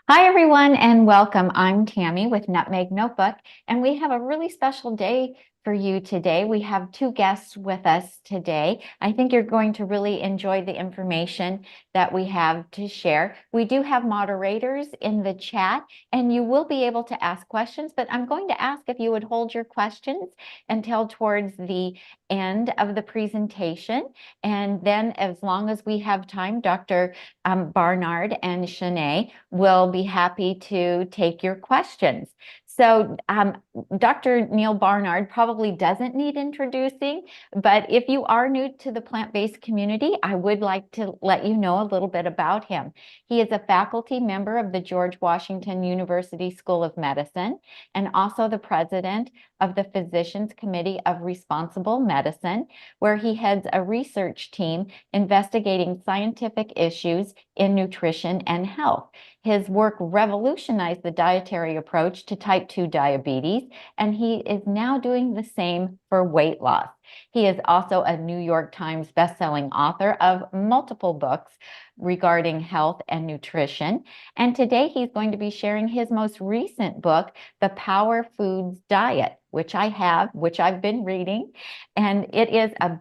Hi, everyone, and welcome. I'm Tami with Nutmeg Notebook, and we have a really special day for you today. We have two guests with us today. I think you're going to really enjoy the information that we have to share. We do have moderators in the chat, and you will be able to ask questions, but I'm going to ask if you would hold your questions until towards the end of the presentation. And then, as long as we have time, Dr. Barnard and Shauné will be happy to take your questions. So Dr. Neal Barnard probably doesn't need introducing, but if you are new to the plant-based community, I would like to let you know a little bit about him. He is a faculty member of the George Washington University School of Medicine and also the president of the Physicians Committee of Responsible Medicine, where he heads a research team investigating scientific issues in nutrition and health. His work revolutionized the dietary approach to type 2 diabetes, and he is now doing the same for weight loss. He is also a New York Times bestselling author of multiple books regarding health and nutrition. And today he's going to be sharing his most recent book, The Power Foods Diet, which I've been reading. And it is a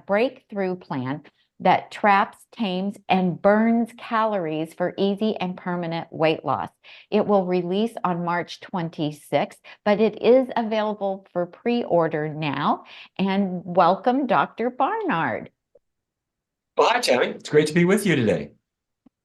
breakthrough plan that traps, tames, and burns calories for easy and permanent weight loss. It will release on March 26th, but it is available for pre-order now. And welcome, Dr. Barnard. Well, hi, Tammy. It's great to be with you today.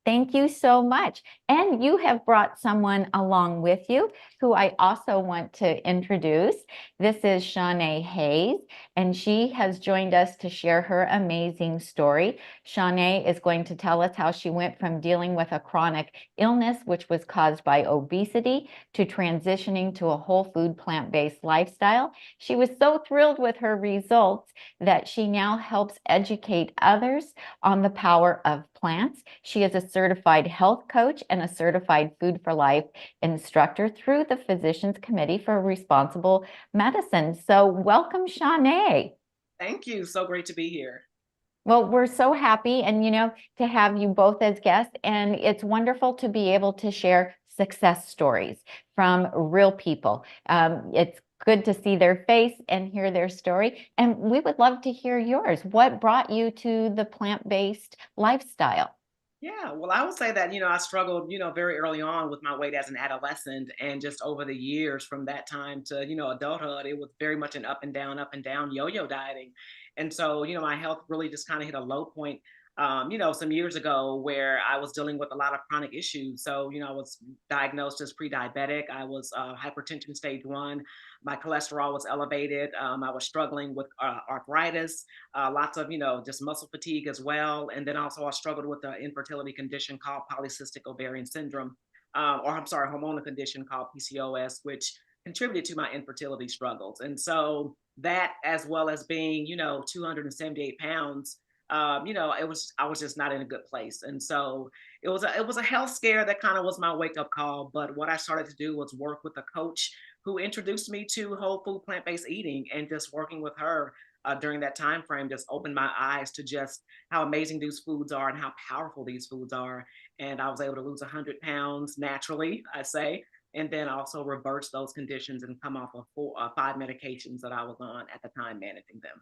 Thank you so much. And you have brought someone along with you who I also want to introduce. This is Shauné Hayes, and she has joined us to share her amazing story. Shauné is going to tell us how she went from dealing with a chronic illness, which was caused by obesity, to transitioning to a whole food plant-based lifestyle. She was so thrilled with her results that she now helps educate others on the power of plants. She is a certified health coach and a certified Food for Life instructor through the Physicians Committee for Responsible Medicine. So welcome, Shauné. Thank you. So great to be here. Well, we're so happy and to have you both as guests, and it's wonderful to be able to share success stories from real people. It's good to see their face and hear their story, and we would love to hear yours. What brought you to the plant-based lifestyle? Yeah, well, I would say that, I struggled, very early on with my weight as an adolescent. And just over the years from that time to, adulthood, it was very much an up and down yo yo dieting. And so, my health really just kind of hit a low point, some years ago where I was dealing with a lot of chronic issues. So, I was diagnosed as pre diabetic, I was hypertension stage one, my cholesterol was elevated, I was struggling with arthritis, lots of, just muscle fatigue as well. And then also I struggled with an infertility condition called polycystic ovarian syndrome, or I'm sorry, hormonal condition called PCOS, which contributed to my infertility struggles. And so that, as well as being, 278 pounds, I was just not in a good place. And so it was a health scare that kind of was my wake up call. But what I started to do was work with a coach who introduced me to whole food plant based eating, and just working with her during that time frame just opened my eyes to just how amazing these foods are and how powerful these foods are. And I was able to lose 100 pounds naturally, I say, and then also reverse those conditions and come off of five medications that I was on at the time, managing them.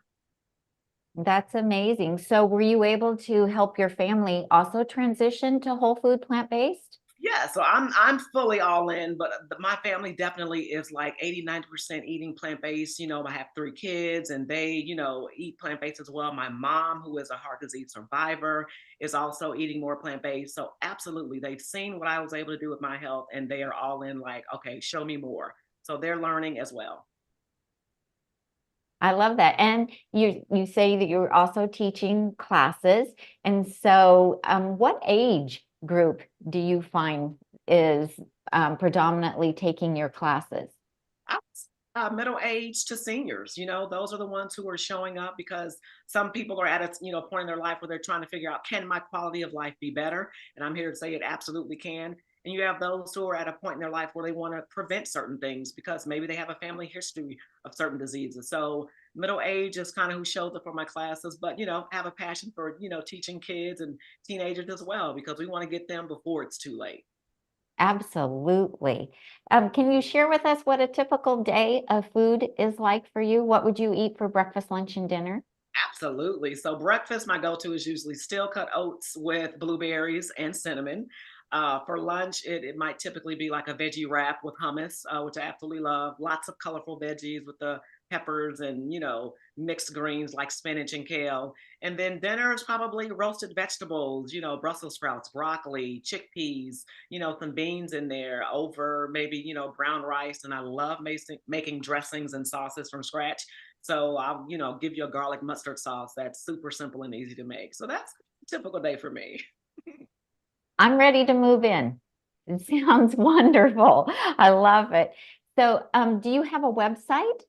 That's amazing. So were you able to help your family also transition to whole food plant-based? Yeah, so I'm fully all in, but my family definitely is like 80-90% eating plant-based. I have three kids and they, eat plant-based as well. My mom, who is a heart disease survivor, is also eating more plant-based. So absolutely, they've seen what I was able to do with my health and they are all in like, okay, show me more. So they're learning as well. I love that. And you say that you're also teaching classes. And so what age group do you find is predominantly taking your classes? I was, middle age to seniors, those are the ones who are showing up because some people are at a point in their life where they're trying to figure out, can my quality of life be better? And I'm here to say it absolutely can. And you have those who are at a point in their life where they want to prevent certain things because maybe they have a family history of certain diseases. So middle age is kind of who shows up for my classes, but have a passion for teaching kids and teenagers as well because we want to get them before it's too late. Absolutely. Can you share with us what a typical day of food is like for you? What would you eat for breakfast, lunch, and dinner? Absolutely. So breakfast, my go-to is usually steel cut oats with blueberries and cinnamon. For lunch, it might typically be like a veggie wrap with hummus, which I absolutely love. Lots of colorful veggies with the peppers and mixed greens like spinach and kale. And then dinner is probably roasted vegetables, Brussels sprouts, broccoli, chickpeas, some beans in there over maybe brown rice. And I love making dressings and sauces from scratch. So I'll, give you a garlic mustard sauce that's super simple and easy to make. So that's a typical day for me. I'm ready to move in. It sounds wonderful. I love it. So, do you have a website?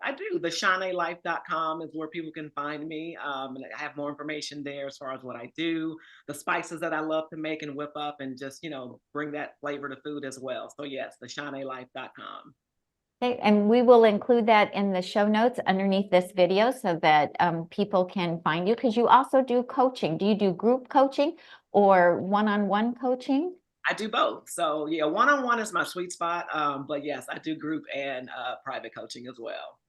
I do. The ShaunéLife.com is where people can find me. And I have more information there as far as what I do, the spices that I love to make and whip up, and just, bring that flavor to food as well. So, yes, the ShaunéLife.com. Okay, and we will include that in the show notes underneath this video so that people can find you, because you also do coaching. Do you do group coaching or one-on-one coaching? I do both. So, yeah, one on one is my sweet spot. But yes, I do group and private coaching as well.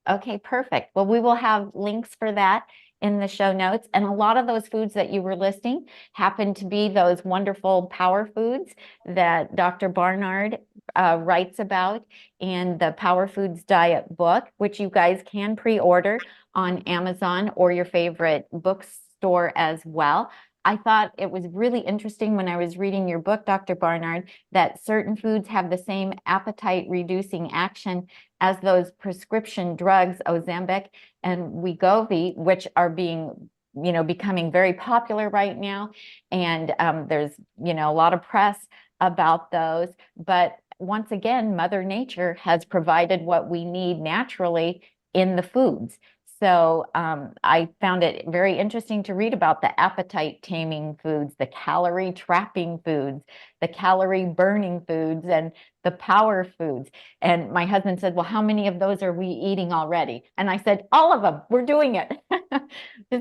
Okay, perfect. Well, we will have links for that in the show notes. And a lot of those foods that you were listing happen to be those wonderful power foods that Dr. Barnard writes about in the Power Foods Diet book, which you guys can pre-order on Amazon or your favorite bookstore as well. I thought it was really interesting when I was reading your book, Dr. Barnard, that certain foods have the same appetite reducing action as those prescription drugs, Ozempic and Wegovy, which are becoming very popular right now. And there's, a lot of press about those. But once again, Mother Nature has provided what we need naturally in the foods. So I found it very interesting to read about the appetite taming foods, the calorie trapping foods, the calorie burning foods, and the power foods. And my husband said, well, how many of those are we eating already? And I said, all of them, we're doing it.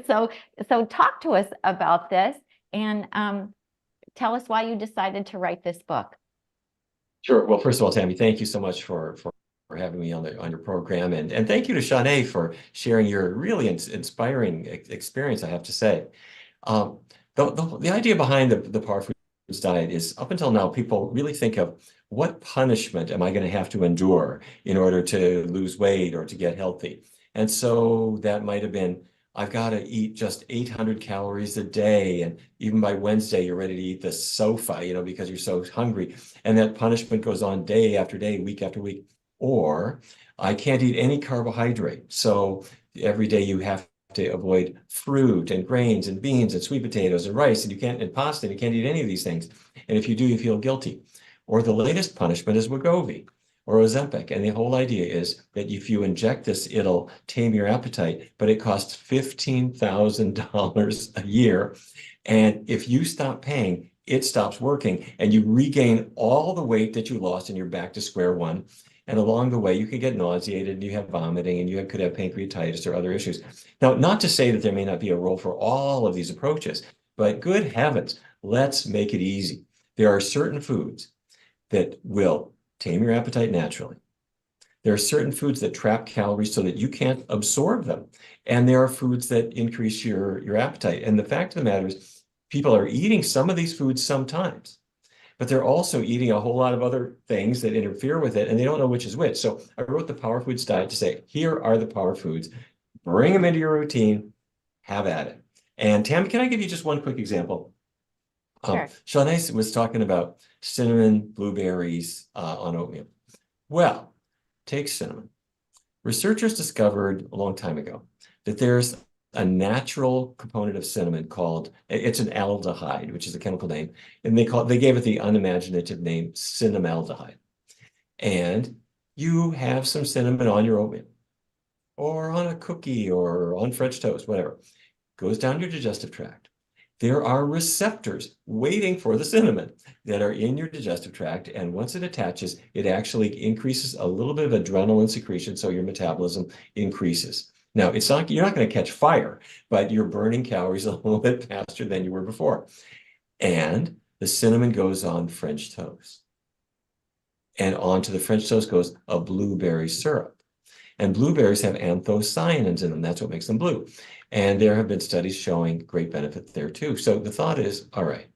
So talk to us about this and tell us why you decided to write this book. Sure. Well, first of all, Tammy, thank you so much for having me on your program, and thank you to Shauné for sharing your really inspiring experience, I have to say. The idea behind the Power Foods diet is, up until now, people really think of what punishment am I going to have to endure in order to lose weight or to get healthy. And so that might have been, I've got to eat just 800 calories a day. And even by Wednesday, you're ready to eat the sofa, because you're so hungry. And that punishment goes on day after day, week after week. Or I can't eat any carbohydrate. So every day you have to avoid fruit and grains and beans and sweet potatoes and rice, and pasta, and you can't eat any of these things. And if you do, you feel guilty. Or the latest punishment is Wegovy or Ozempic. And the whole idea is that if you inject this, it'll tame your appetite, but it costs $15,000 a year. And if you stop paying, it stops working and you regain all the weight that you lost and you're back to square one. And along the way, you can get nauseated, and you have vomiting, and you could have pancreatitis or other issues. Now, not to say that there may not be a role for all of these approaches, but good heavens, let's make it easy. There are certain foods that will tame your appetite naturally. There are certain foods that trap calories so that you can't absorb them. And there are foods that increase your appetite. And the fact of the matter is, people are eating some of these foods sometimes, but they're also eating a whole lot of other things that interfere with it, and they don't know which is which. So I wrote the Power Foods Diet to say, here are the power foods, bring them into your routine, have at it. And Tam, can I give you just one quick example? Sure. Shauné was talking about cinnamon, blueberries on oatmeal. Well, take cinnamon. Researchers discovered a long time ago that there's a natural component of cinnamon called, it's an aldehyde, which is a chemical name, and they gave it the unimaginative name cinnamaldehyde. And you have some cinnamon on your oatmeal or on a cookie or on French toast, whatever, goes down your digestive tract. There are receptors waiting for the cinnamon that are in your digestive tract. And once it attaches, it actually increases a little bit of adrenaline secretion, so your metabolism increases. Now, you're not going to catch fire, but you're burning calories a little bit faster than you were before. And The cinnamon goes on French toast. And onto the French toast goes a blueberry syrup. And blueberries have anthocyanins in them. That's what makes them blue. And there have been studies showing great benefit there too. So the thought is, all right,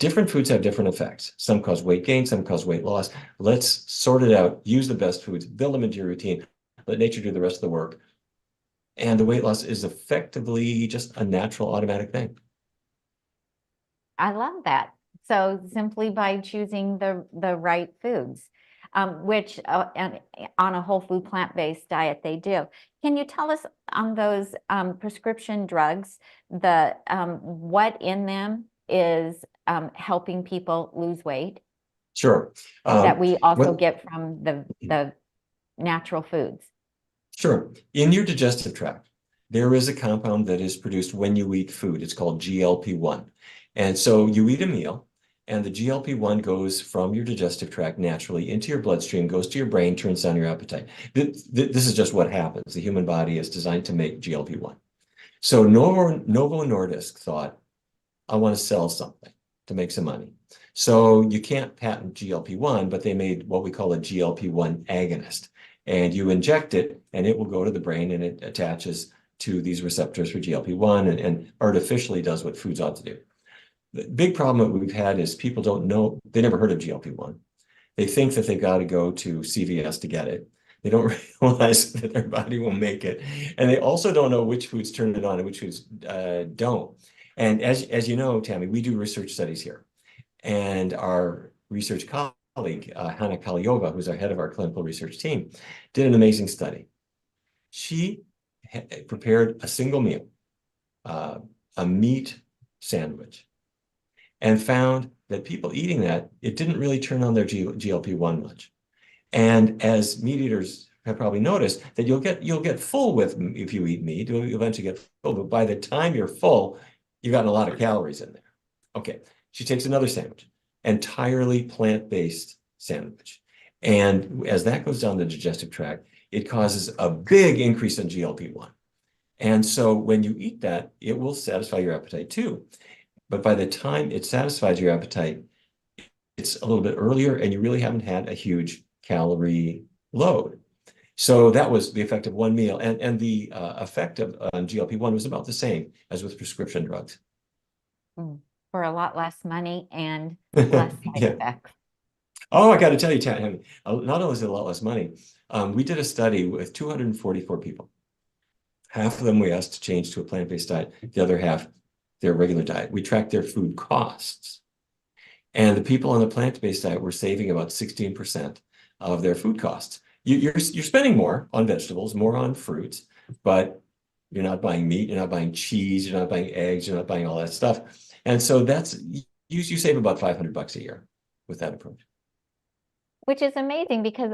different foods have different effects. Some cause weight gain, some cause weight loss. Let's sort it out, use the best foods, build them into your routine, let nature do the rest of the work. And the weight loss is effectively just a natural automatic thing. I love that. So simply by choosing the right foods, which and on a whole food plant-based diet they do. Can you tell us on those prescription drugs, the what in them is helping people lose weight Sure. that we also what, get from the natural foods? Sure. In your digestive tract, there is a compound that is produced when you eat food. It's called GLP-1. And so you eat a meal, and the GLP-1 goes from your digestive tract naturally into your bloodstream, goes to your brain, turns on your appetite. This is just what happens. The human body is designed to make GLP-1. So Novo Nordisk thought, I want to sell something to make some money. So you can't patent GLP-1, but they made what we call a GLP-1 agonist. And you inject it, and it will go to the brain, and it attaches to these receptors for GLP-1 and artificially does what foods ought to do. The big problem that we've had is people don't know, they never heard of GLP-1. They think that they've got to go to CVS to get it. They don't realize that their body will make it. And they also don't know which foods turn it on and which foods don't. And as you know, Tami, we do research studies here. And our research colleague, Hanna Kaliova, who's our head of our clinical research team, did an amazing study. She prepared a single meal, a meat sandwich, and found that people eating that, it didn't really turn on their GLP-1 much. And as meat eaters have probably noticed, that you'll get full with if you eat meat, you'll eventually get full, but by the time you're full, you've gotten a lot of calories in there. Okay, she takes another sandwich, entirely plant-based sandwich. And as that goes down the digestive tract, it causes a big increase in GLP-1. And so when you eat that, it will satisfy your appetite too. But by the time it satisfies your appetite, it's a little bit earlier and you really haven't had a huge calorie load. So that was the effect of one meal. And the effect of GLP-1 was about the same as with prescription drugs. For a lot less money and less side effects. Oh, I got to tell you, Tami, not only is it a lot less money, we did a study with 244 people. Half of them we asked to change to a plant-based diet, the other half their regular diet. We tracked their food costs. And the people on the plant-based diet were saving about 16% of their food costs. You're spending more on vegetables, more on fruits, but you're not buying meat, you're not buying cheese, you're not buying eggs, you're not buying all that stuff. And so you save about $500 a year with that approach. Which is amazing because,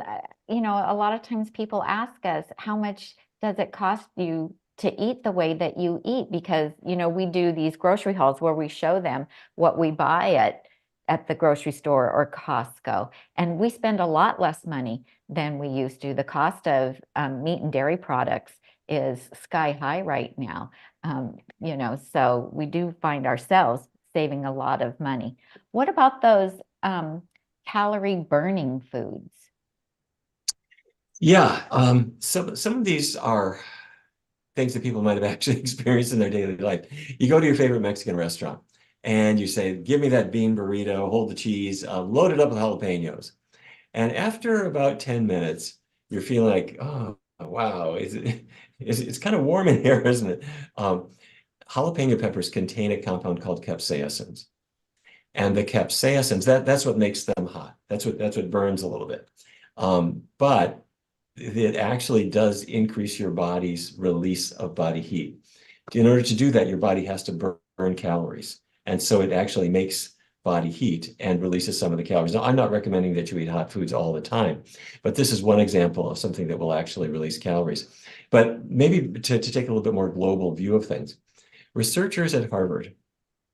you know, a lot of times people ask us, how much does it cost you to eat the way that you eat? Because, you know, we do these grocery hauls where we show them what we buy at the grocery store or Costco, and we spend a lot less money than we used to. The cost of meat and dairy products is sky high right now, you know, so we do find ourselves saving a lot of money. What about those calorie burning foods? Yeah, some of these are things that people might have actually experienced in their daily life. You go to your favorite Mexican restaurant and you say, give me that bean burrito, hold the cheese, load it up with jalapenos. And after about 10 minutes, you're feeling like, oh, wow, it's kind of warm in here, isn't it? Jalapeno peppers contain a compound called capsaicins. And the capsaicins, that's what makes them hot. That's what burns a little bit. But it actually does increase your body's release of body heat. In order to do that, your body has to burn calories. And so it actually makes body heat and releases some of the calories. Now, I'm not recommending that you eat hot foods all the time, but this is one example of something that will actually release calories. But maybe to take a little bit more global view of things, researchers at Harvard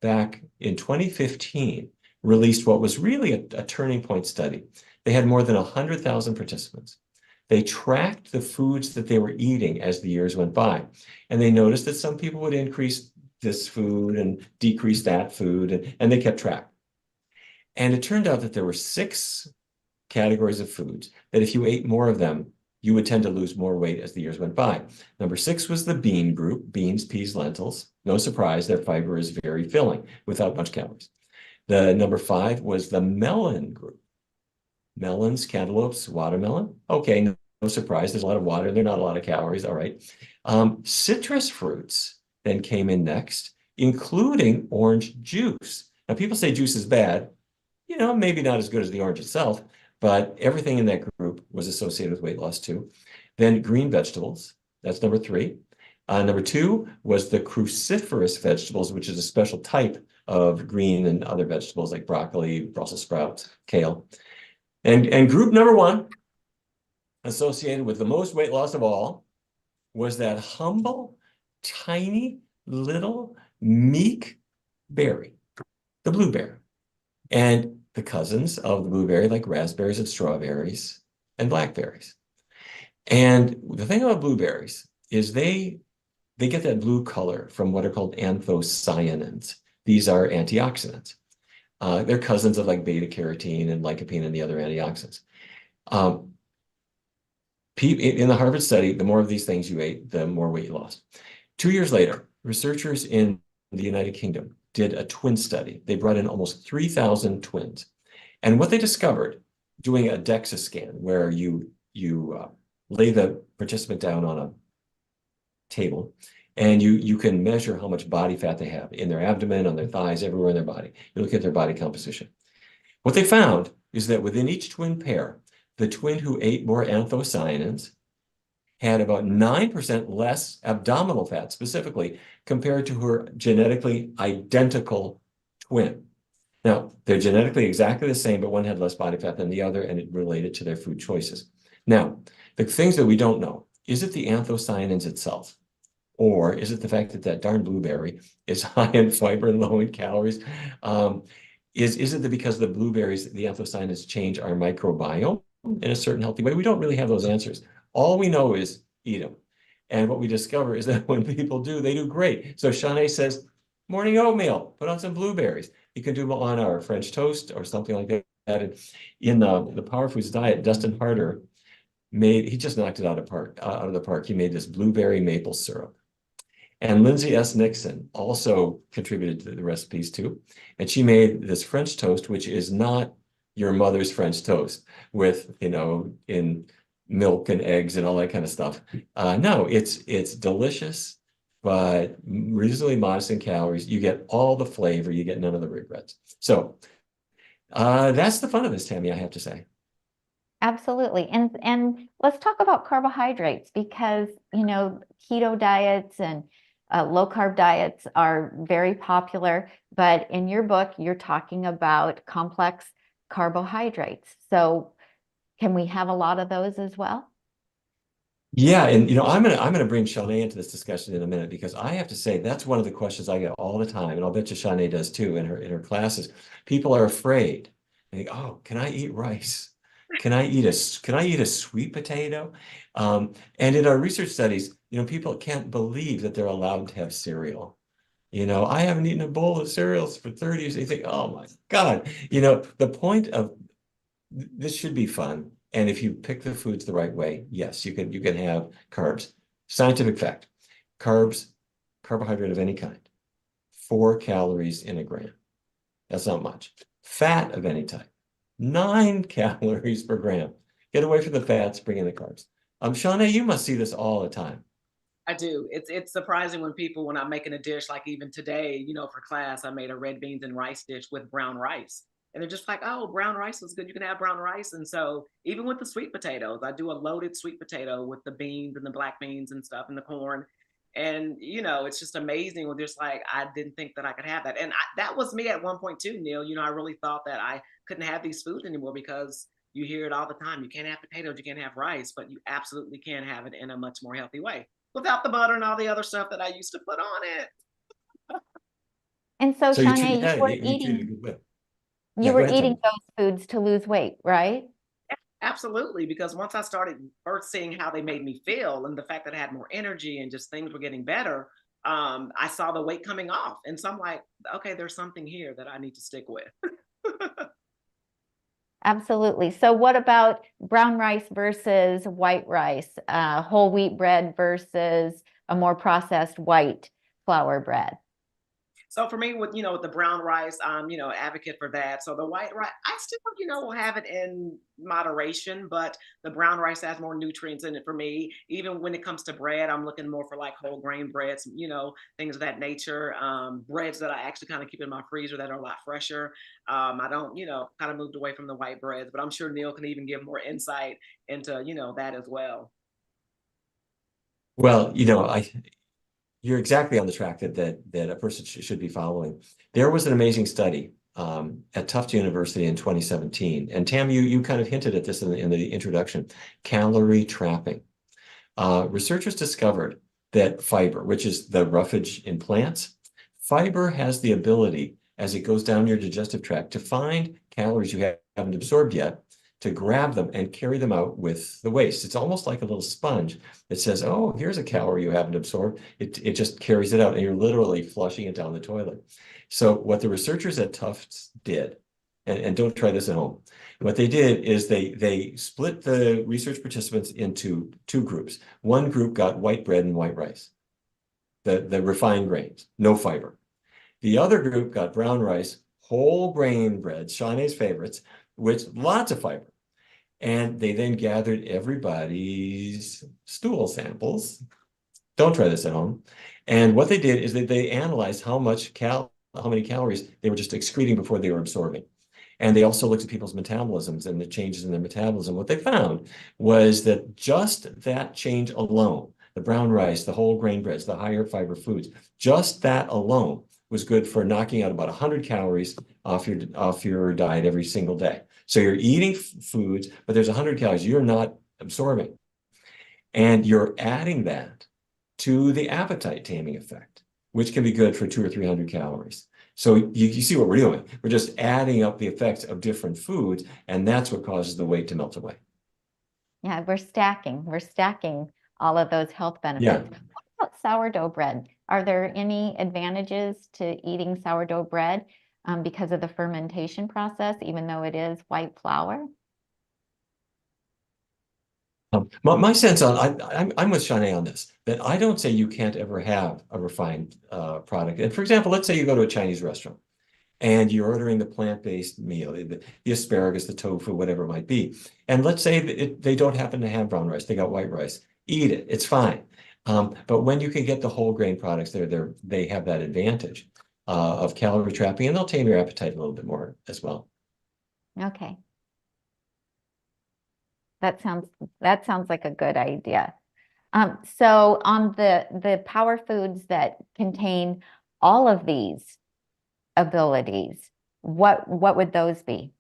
back in 2015 released what was really a turning point study. They had more than 100,000 participants. They tracked the foods that they were eating as the years went by. And they noticed that some people would increase this food and decrease that food, and they kept track. And it turned out that there were 6 categories of foods that if you ate more of them, you would tend to lose more weight as the years went by. Number 6 was the bean group, beans, peas, lentils. No surprise, their fiber is very filling without much calories. The number 5 was the melon group. Melons, cantaloupes, watermelon. Okay, no surprise. There's a lot of water. There are not a lot of calories. All right. Citrus fruits then came in next, including orange juice. Now, people say juice is bad. You know, maybe not as good as the orange itself, but everything in that group was associated with weight loss too. Then green vegetables. That's number 3. Number 2 was the cruciferous vegetables, which is a special type of green and other vegetables like broccoli, Brussels sprouts, kale. And group number 1, associated with the most weight loss of all, was that humble, tiny, little, meek berry, the blueberry. And the cousins of the blueberry, like raspberries and strawberries and blackberries. And the thing about blueberries is they get that blue color from what are called anthocyanins. These are antioxidants. They're cousins of like beta carotene and lycopene and the other antioxidants. In the Harvard study, the more of these things you ate, the more weight you lost. 2 years later, researchers in the United Kingdom did a twin study. They brought in almost 3,000 twins. And what they discovered, doing a DEXA scan, where you lay the participant down on a table, and you can measure how much body fat they have in their abdomen, on their thighs, everywhere in their body. You look at their body composition. What they found is that within each twin pair, the twin who ate more anthocyanins had about 9% less abdominal fat specifically compared to her genetically identical twin. Now, they're genetically exactly the same, but one had less body fat than the other, and it related to their food choices. Now, the things that we don't know, is it the anthocyanins itself? Or is it the fact that that darn blueberry is high in fiber and low in calories? Is it that because the blueberries, the anthocyanins change our microbiome in a certain healthy way? We don't really have those answers. All we know is eat them. And what we discover is that when people do, they do great. So Shauné says, morning oatmeal, put on some blueberries. You can do them on our French toast or something like that. And in the Power Foods diet, Dustin Harder he just knocked it out of the park. He made this blueberry maple syrup. And Lindsay S. Nixon also contributed to the recipes too. And she made this French toast, which is not your mother's French toast with, in milk and eggs and all that kind of stuff. No, it's delicious, but reasonably modest in calories. You get all the flavor, you get none of the regrets. So that's the fun of this, Tami, I have to say. Absolutely. And let's talk about carbohydrates because, keto diets and low carb diets are very popular, but in your book, you're talking about complex carbohydrates. So can we have a lot of those as well? Yeah, and I'm gonna bring Shauné into this discussion in a minute because I have to say that's one of the questions I get all the time, and I'll bet you Shauné does too in her classes. People are afraid. They think, oh, can I eat rice? Can I eat a sweet potato? And in our research studies, people can't believe that they're allowed to have cereal. I haven't eaten a bowl of cereals for 30 years. They think, oh my God. The point of this should be fun. And if you pick the foods the right way, yes, you can have carbs. Scientific fact, carbohydrate of any kind, 4 calories in a gram. That's not much. Fat of any type, 9 calories per gram. Get away from the fats, bring in the carbs. Shauné, you must see this all the time. I do. It's surprising when I'm making a dish, like even today, for class, I made a red beans and rice dish with brown rice. And they're just like, oh, brown rice was good. You can have brown rice. And so even with the sweet potatoes, I do a loaded sweet potato with the beans and the black beans and stuff and the corn. And, it's just amazing when just like, I didn't think that I could have that. And that was me at one point too, Neal. I really thought that I couldn't have these foods anymore because you hear it all the time. You can't have potatoes, you can't have rice, but you absolutely can have it in a much more healthy way without the butter and all the other stuff that I used to put on it. And so, So Shauné, you treated it good with. you Yeah, go were ahead, eating Tami. those foods to lose weight, right? Absolutely, because once I started first seeing how they made me feel and the fact that I had more energy and just things were getting better, I saw the weight coming off. And so I'm like, okay, there's something here that I need to stick with. Absolutely. So what about brown rice versus white rice, whole wheat bread versus a more processed white flour bread? So for me, with the brown rice, I'm advocate for that. So the white rice, I still will have it in moderation, but the brown rice has more nutrients in it for me. Even when it comes to bread, I'm looking more for like whole grain breads, things of that nature. Breads that I actually kind of keep in my freezer that are a lot fresher. I don't, kind of moved away from the white breads, but I'm sure Neal can even give more insight into that as well. Well, you're exactly on the track that a person should be following. There was an amazing study at Tufts University in 2017, and Tam, you kind of hinted at this in the introduction. Calorie trapping. Researchers discovered that fiber, which is the roughage in plants, fiber has the ability, as it goes down your digestive tract, to find calories you haven't absorbed yet, to grab them and carry them out with the waste. It's almost like a little sponge that says, oh, here's a calorie you haven't absorbed. It just carries it out, and you're literally flushing it down the toilet. So what the researchers at Tufts did, and don't try this at home, what they did is they split the research participants into two groups. One group got white bread and white rice, the refined grains, no fiber. The other group got brown rice, whole grain bread, Shauné's favorites, with lots of fiber. And they then gathered everybody's stool samples. Don't try this at home. And what they did is that they analyzed how many calories they were just excreting before they were absorbing. And they also looked at people's metabolisms and the changes in their metabolism. What they found was that just that change alone, the brown rice, the whole grain breads, the higher fiber foods, just that alone was good for knocking out about 100 calories off your diet every single day. So you're eating foods, but there's 100 calories you're not absorbing. And you're adding that to the appetite taming effect, which can be good for 200 or 300 calories. So you see what we're doing. We're just adding up the effects of different foods, and that's what causes the weight to melt away. Yeah, we're stacking. We're stacking all of those health benefits. Yeah. What about sourdough bread? Are there any advantages to eating sourdough bread because of the fermentation process, even though it is white flour? My sense I'm with Shauné on this, that I don't say you can't ever have a refined product. And for example, let's say you go to a Chinese restaurant and you're ordering the plant-based meal, the asparagus, the tofu, whatever it might be. And let's say they don't happen to have brown rice, they got white rice. Eat it, it's fine. But when you can get the whole grain products, they have that advantage of calorie trapping, and they'll tame your appetite a little bit more as well. Okay. That sounds like a good idea. So on the power foods that contain all of these abilities, what would those be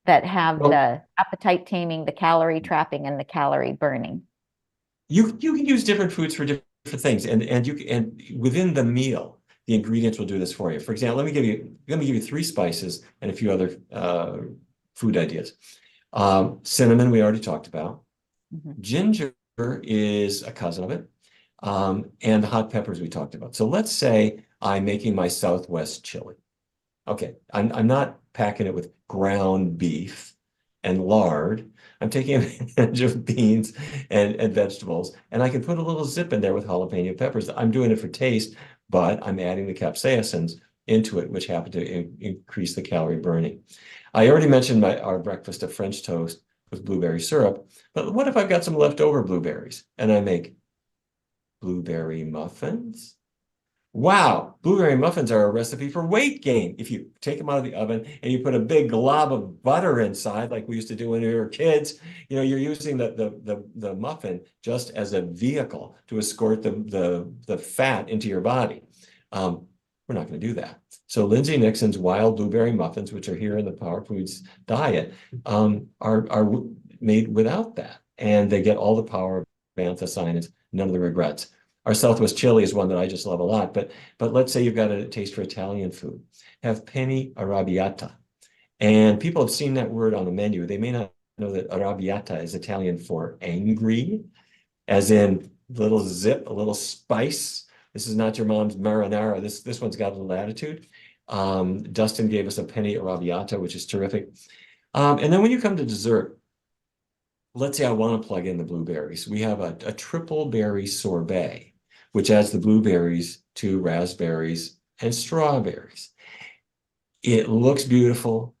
that have Well, the appetite taming, the calorie trapping, and the calorie burning? you can use different foods for different things, and within the meal, the ingredients will do this for you. For example, let me give you 3 spices and a few other food ideas. Cinnamon, we already talked about. Ginger is a cousin of it. And the hot peppers we talked about. So let's say I'm making my Southwest chili. Okay, I'm not packing it with ground beef and lard. I'm taking advantage of beans and vegetables, and I can put a little zip in there with jalapeno peppers. I'm doing it for taste, but I'm adding the capsaicins into it, which happen to increase the calorie burning. I already mentioned our breakfast of French toast with blueberry syrup, but what if I've got some leftover blueberries and I make blueberry muffins? Wow, blueberry muffins are a recipe for weight gain. If you take them out of the oven and you put a big glob of butter inside, like we used to do when we were kids, you're using the muffin just as a vehicle to escort the fat into your body. We're not going to do that. So Lindsay Nixon's wild blueberry muffins, which are here in the Power Foods diet, are made without that, and they get all the power of anthocyanins, none of the regrets. Our Southwest chili is one that I just love a lot, but let's say you've got a taste for Italian food. Have penne arrabbiata. And people have seen that word on the menu. They may not know that arrabbiata is Italian for angry, as in little zip, a little spice. This is not your mom's marinara. This one's got a little attitude. Dustin gave us a penne arrabbiata, which is terrific. And then when you come to dessert, let's say I want to plug in the blueberries. We have a triple berry sorbet, which adds the blueberries to raspberries and strawberries. It looks beautiful,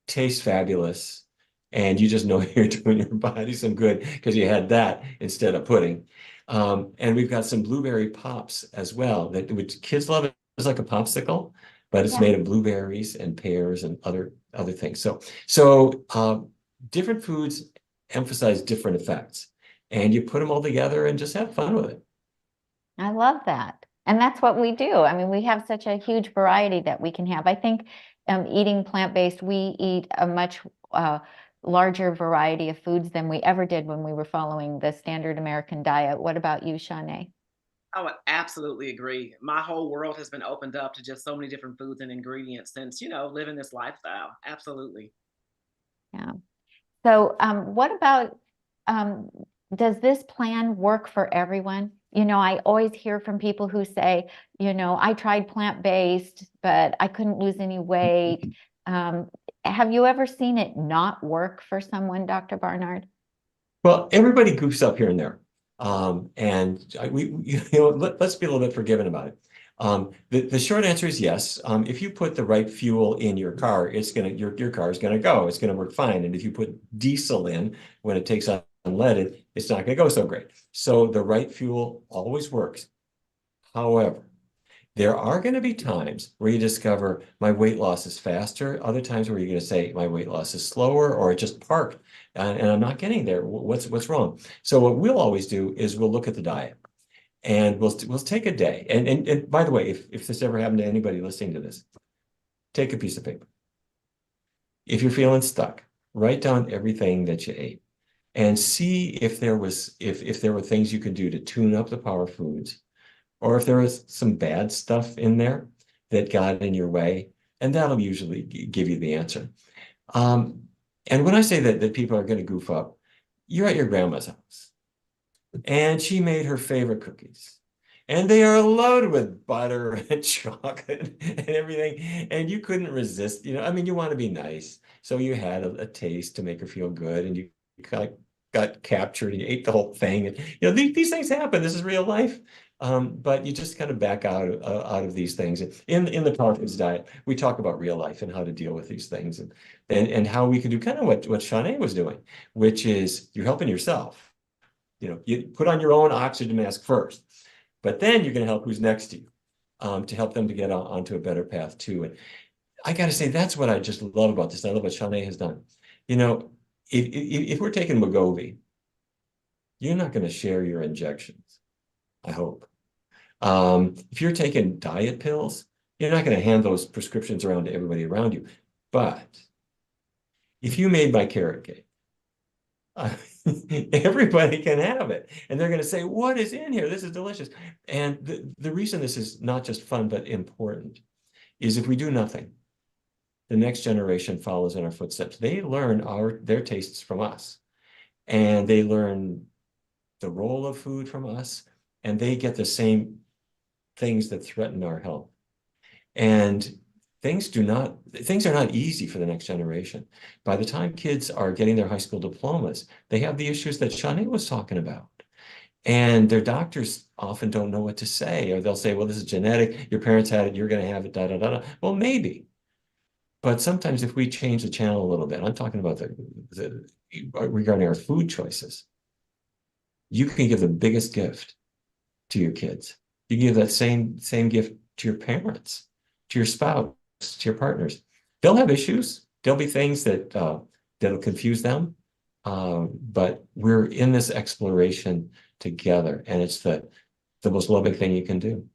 tastes fabulous, and you just know you're doing your body some good because you had that instead of pudding. And we've got some blueberry pops as well, that which kids love. It's like a popsicle, but it's Yeah. made of blueberries and pears and other things. So different foods emphasize different effects, and you put them all together and just have fun with it. I love that. And that's what we do. I mean, we have such a huge variety that we can have. I think eating plant-based, we eat a much larger variety of foods than we ever did when we were following the standard American diet. What about you, Shauné? I would absolutely agree. My whole world has been opened up to just so many different foods and ingredients since, living this lifestyle. Absolutely. Yeah. So what about, um, does this plan work for everyone? I always hear from people who say, I tried plant-based, but I couldn't lose any weight. Have you ever seen it not work for someone, Dr. Barnard? Well, everybody goofs up here and there. Let's be a little bit forgiving about it. The short answer is yes. If you put the right fuel in your car, your car is gonna go. It's gonna work fine. And if you put diesel in when it takes unleaded, it's not gonna go so great. So the right fuel always works. However, there are going to be times where you discover my weight loss is faster, other times where you're going to say my weight loss is slower, or it just parked and I'm not getting there. What's wrong? So what we'll always do is we'll look at the diet and we'll take a day. And by the way, if this ever happened to anybody listening to this, take a piece of paper. If you're feeling stuck, write down everything that you ate and see if there were things you could do to tune up the power foods, or if there was some bad stuff in there that got in your way, and that'll usually give you the answer. And when I say that people are going to goof up, you're at your grandma's house, and she made her favorite cookies, and they are loaded with butter and chocolate and everything, and you couldn't resist. I mean, you want to be nice, so you had a taste to make her feel good, and you kind of got captured. And you ate the whole thing, and these things happen. This is real life. But you just kind of back out of these things. In the Power Foods diet, we talk about real life and how to deal with these things, and how we can do kind of what Shauné was doing, which is you're helping yourself. You put on your own oxygen mask first, but then you're going to help who's next to you, to help them to get onto a better path too. And I got to say, that's what I just love about this. I love what Shauné has done. If we're taking Wegovy, you're not going to share your injections, I hope. If you're taking diet pills, you're not going to hand those prescriptions around to everybody around you. But if you made my carrot cake, everybody can have it. And they're going to say, what is in here? This is delicious. And the reason this is not just fun, but important is if we do nothing, the next generation follows in our footsteps. They learn their tastes from us, and they learn the role of food from us, and they get the same things that threaten our health. And things are not easy for the next generation. By the time kids are getting their high school diplomas, they have the issues that Shauné was talking about. And their doctors often don't know what to say, or they'll say, well, this is genetic, your parents had it, you're going to have it, da, da, da, da. Well, maybe. But sometimes if we change the channel a little bit, I'm talking about regarding our food choices, you can give the biggest gift to your kids. You can give that same gift to your parents, to your spouse, to your partners. They'll have issues. There'll be things that'll confuse them. But we're in this exploration together, and it's the most loving thing you can do.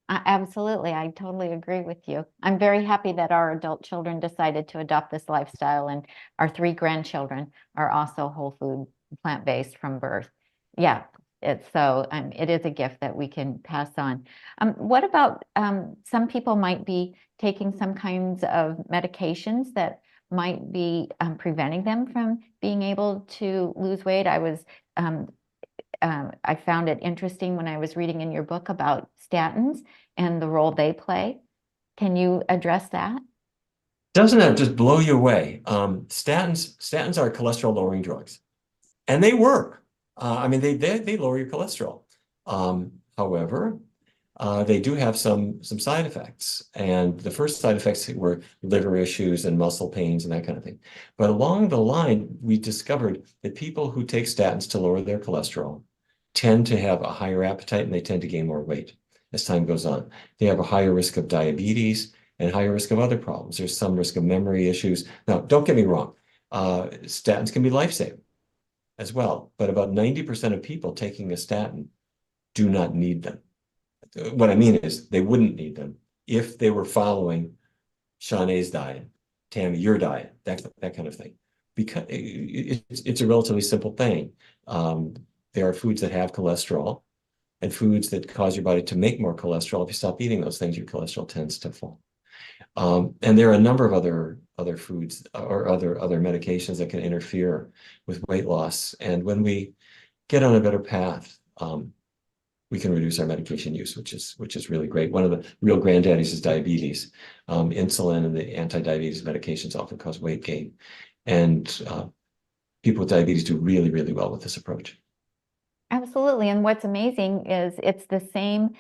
Absolutely. I totally agree with you. I'm very happy that our adult children decided to adopt this lifestyle, and our 3 grandchildren are also whole food, plant-based from birth. Yeah, it is a gift that we can pass on. What about some people might be taking some kinds of medications that might be preventing them from being able to lose weight? I found it interesting when I was reading in your book about statins and the role they play. Can you address that? Doesn't that just blow you away? Statins are cholesterol lowering drugs, and they work. I mean, they lower your cholesterol. However, they do have some side effects, and the first side effects were liver issues and muscle pains and that kind of thing. But along the line, we discovered that people who take statins to lower their cholesterol tend to have a higher appetite, and they tend to gain more weight as time goes on. They have a higher risk of diabetes and higher risk of other problems. There's some risk of memory issues. Now, don't get me wrong. Statins can be life-saving as well, but about 90% of people taking a statin do not need them. What I mean is they wouldn't need them if they were following Shauné's diet, Tami, your diet, that kind of thing. Because it's a relatively simple thing. There are foods that have cholesterol and foods that cause your body to make more cholesterol. If you stop eating those things, your cholesterol tends to fall. And there are a number of other foods or other medications that can interfere with weight loss. And when we get on a better path, we can reduce our medication use, which is really great. One of the real granddaddies is diabetes. Insulin and the anti-diabetes medications often cause weight gain. And people with diabetes do really, really well with this approach. Absolutely. And what's amazing is it's the same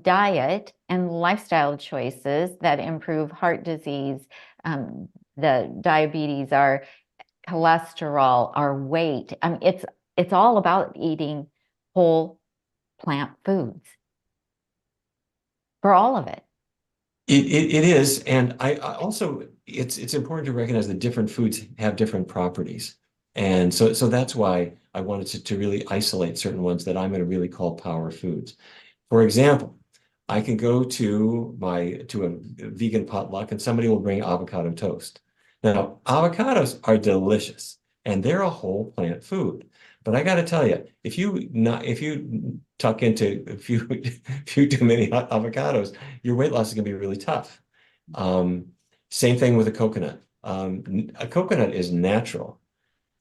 diet and lifestyle choices that improve heart disease, the diabetes, our cholesterol, our weight. It's all about eating whole plant foods for all of it. It is, and I also it's important to recognize that different foods have different properties, and so that's why I wanted to really isolate certain ones that I'm going to really call power foods. For example, I can go to a vegan potluck and somebody will bring avocado toast. Now, avocados are delicious and they're a whole plant food. But I got to tell you, if you tuck into a few too many avocados, your weight loss is going to be really tough. Same thing with a coconut. A coconut is natural,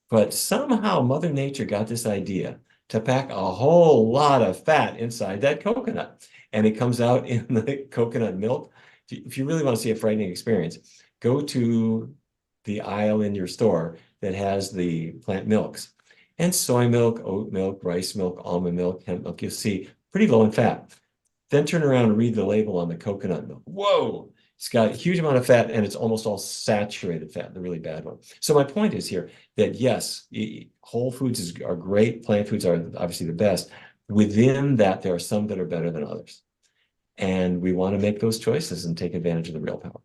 but somehow Mother Nature got this idea to pack a whole lot of fat inside that coconut, and it comes out in the coconut milk. If you really want to see a frightening experience, go to the aisle in your store that has the plant milks. And soy milk, oat milk, rice milk, almond milk, hemp milk, you'll see pretty low in fat. Then turn around and read the label on the coconut milk. Whoa, it's got a huge amount of fat and it's almost all saturated fat, the really bad one. So my point is here that yes, whole foods are great. Plant foods are obviously the best. Within that, there are some that are better than others. And we want to make those choices and take advantage of the real power.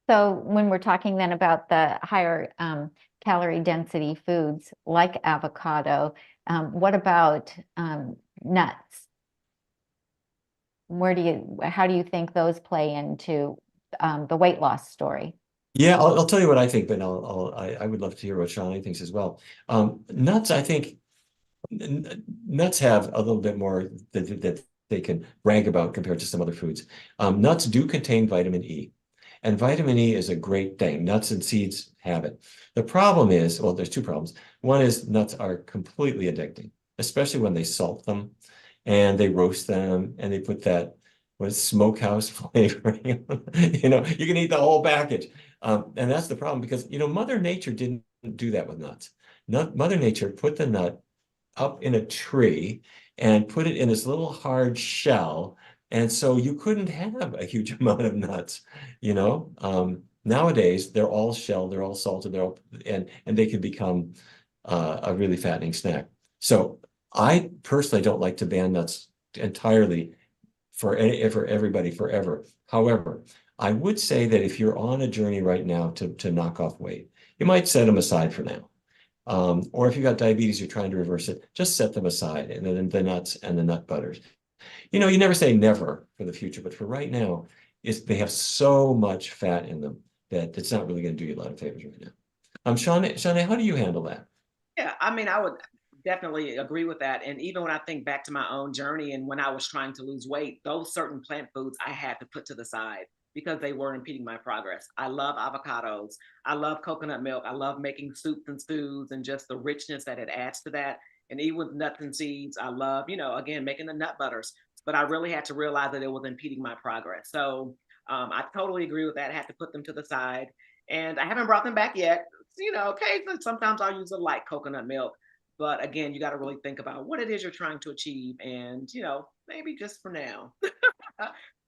So when we're talking then about the higher calorie density foods like avocado, what about nuts? How do you think those play into the weight loss story? Yeah, I'll tell you what I think, but I would love to hear what Shauné thinks as well. Nuts, I think nuts have a little bit more that they can brag about compared to some other foods. Nuts do contain vitamin E. And vitamin E is a great thing. Nuts and seeds have it. The problem is, well, there's two problems. One is nuts are completely addicting, especially when they salt them and they roast them and they put that smokehouse flavoring. You can eat the whole package. And that's the problem because, Mother Nature didn't do that with nuts. Mother Nature put the nut up in a tree and put it in this little hard shell. And so you couldn't have a huge amount of nuts, Nowadays, they're all shelled, they're all salted, and they can become a really fattening snack. So I personally don't like to ban nuts entirely for everybody forever. However, I would say that if you're on a journey right now to knock off weight, you might set them aside for now. Or if you've got diabetes, you're trying to reverse it, just set them aside. And then the nuts and the nut butters. You never say never for the future, but for right now, they have so much fat in them that it's not really going to do you a lot of favors right now. Shauné, how do you handle that? Yeah, I mean, I would definitely agree with that. And even when I think back to my own journey and when I was trying to lose weight, those certain plant foods I had to put to the side because they were impeding my progress. I love avocados. I love coconut milk. I love making soups and stews and just the richness that it adds to that. And even with nuts and seeds, I love, again, making the nut butters. But I really had to realize that it was impeding my progress. So I totally agree with that. I had to put them to the side, and I haven't brought them back yet. Occasionally, sometimes I'll use a light coconut milk, but again, you got to really think about what it is you're trying to achieve, and maybe just for now,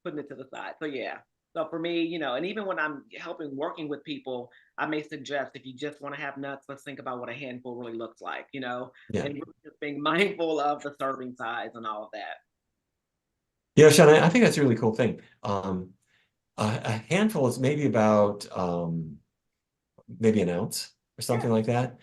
putting it to the side. So yeah. So for me, and even when I'm working with people, I may suggest if you just want to have nuts, let's think about what a handful really looks like, Yeah. and really just being mindful of the serving size and all of that. Shaun, I think that's a really cool thing. A handful is maybe about maybe an ounce or Yeah. something like that.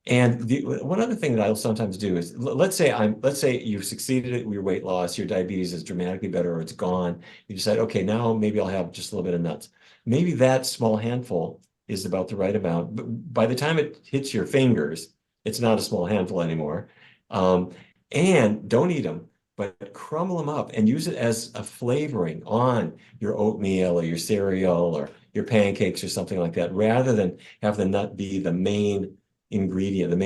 And one other thing that I'll sometimes do is let's say you've succeeded at your weight loss, your diabetes is dramatically better or it's gone. You decide, okay, now maybe I'll have just a little bit of nuts. Maybe that small handful is about the right amount, but by the time it hits your fingers, it's not a small handful anymore. And don't eat them, but crumble them up and use it as a flavoring on your oatmeal or your cereal or your pancakes or something like that, rather than have the nut be the main ingredient, the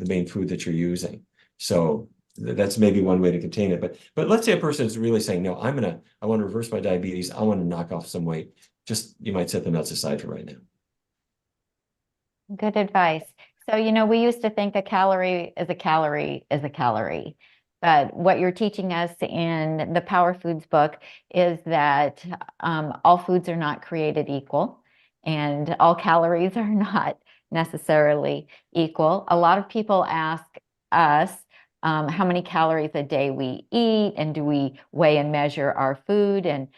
main food that you're using. So that's maybe one way to contain it. But let's say a person is really saying, no, I want to reverse my diabetes. I want to knock off some weight. Just, you might set the nuts aside for right now. Good advice. So, we used to think a calorie is a calorie is a calorie. But what you're teaching us in the Power Foods book is that all foods are not created equal, and all calories are not necessarily equal. A lot of people ask us how many calories a day we eat, and do we weigh and measure our food, and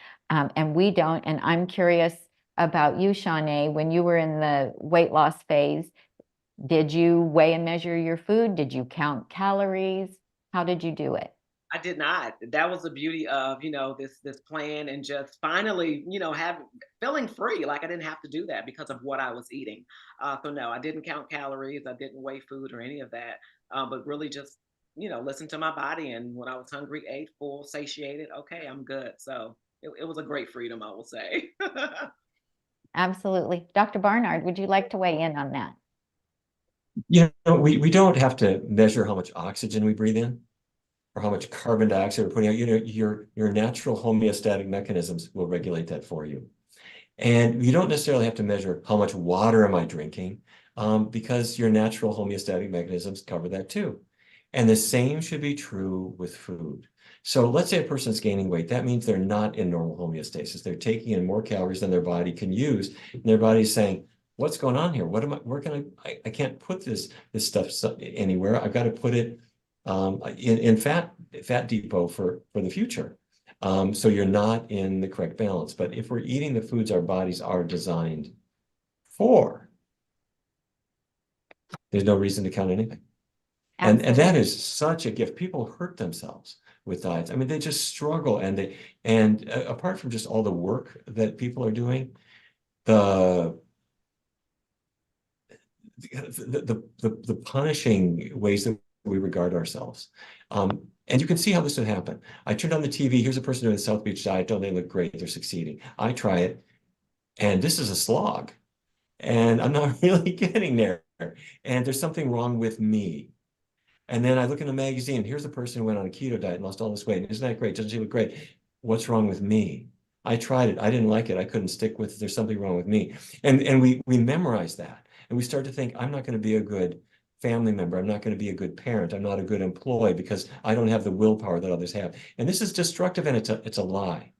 we don't. And I'm curious about you, Shauné, when you were in the weight loss phase, did you weigh and measure your food? Did you count calories? How did you do it? I did not. That was the beauty of, this plan and just finally, feeling free. Like I didn't have to do that because of what I was eating. So no, I didn't count calories. I didn't weigh food or any of that. But really just, listen to my body. And when I was hungry, ate full, satiated. Okay, I'm good. So it was a great freedom, I will say. Absolutely. Dr. Barnard, would you like to weigh in on that? We don't have to measure how much oxygen we breathe in or how much carbon dioxide we're putting out. Your natural homeostatic mechanisms will regulate that for you. And you don't necessarily have to measure how much water am I drinking, because your natural homeostatic mechanisms cover that too. And the same should be true with food. So let's say a person's gaining weight. That means they're not in normal homeostasis. They're taking in more calories than their body can use. And their body's saying, what's going on here? Where can I can't put this stuff anywhere. I've got to put it in fat depot for the future. So you're not in the correct balance. But if we're eating the foods our bodies are designed for, there's no reason to count anything. And that is such a gift. People hurt themselves with diets. I mean, they just struggle, and apart from just all the work that people are doing, the punishing ways that we regard ourselves. And you can see how this would happen. I turned on the TV. Here's a person doing the South Beach diet. Don't they look great? They're succeeding. I try it, and this is a slog, and I'm not really getting there. And there's something wrong with me. And then I look in a magazine. Here's a person who went on a keto diet and lost all this weight. Isn't that great? Doesn't she look great? What's wrong with me? I tried it. I didn't like it. I couldn't stick with it. There's something wrong with me. And we memorize that. And we start to think, I'm not going to be a good family member. I'm not going to be a good parent. I'm not a good employee because I don't have the willpower that others have. And this is destructive, and it's a lie.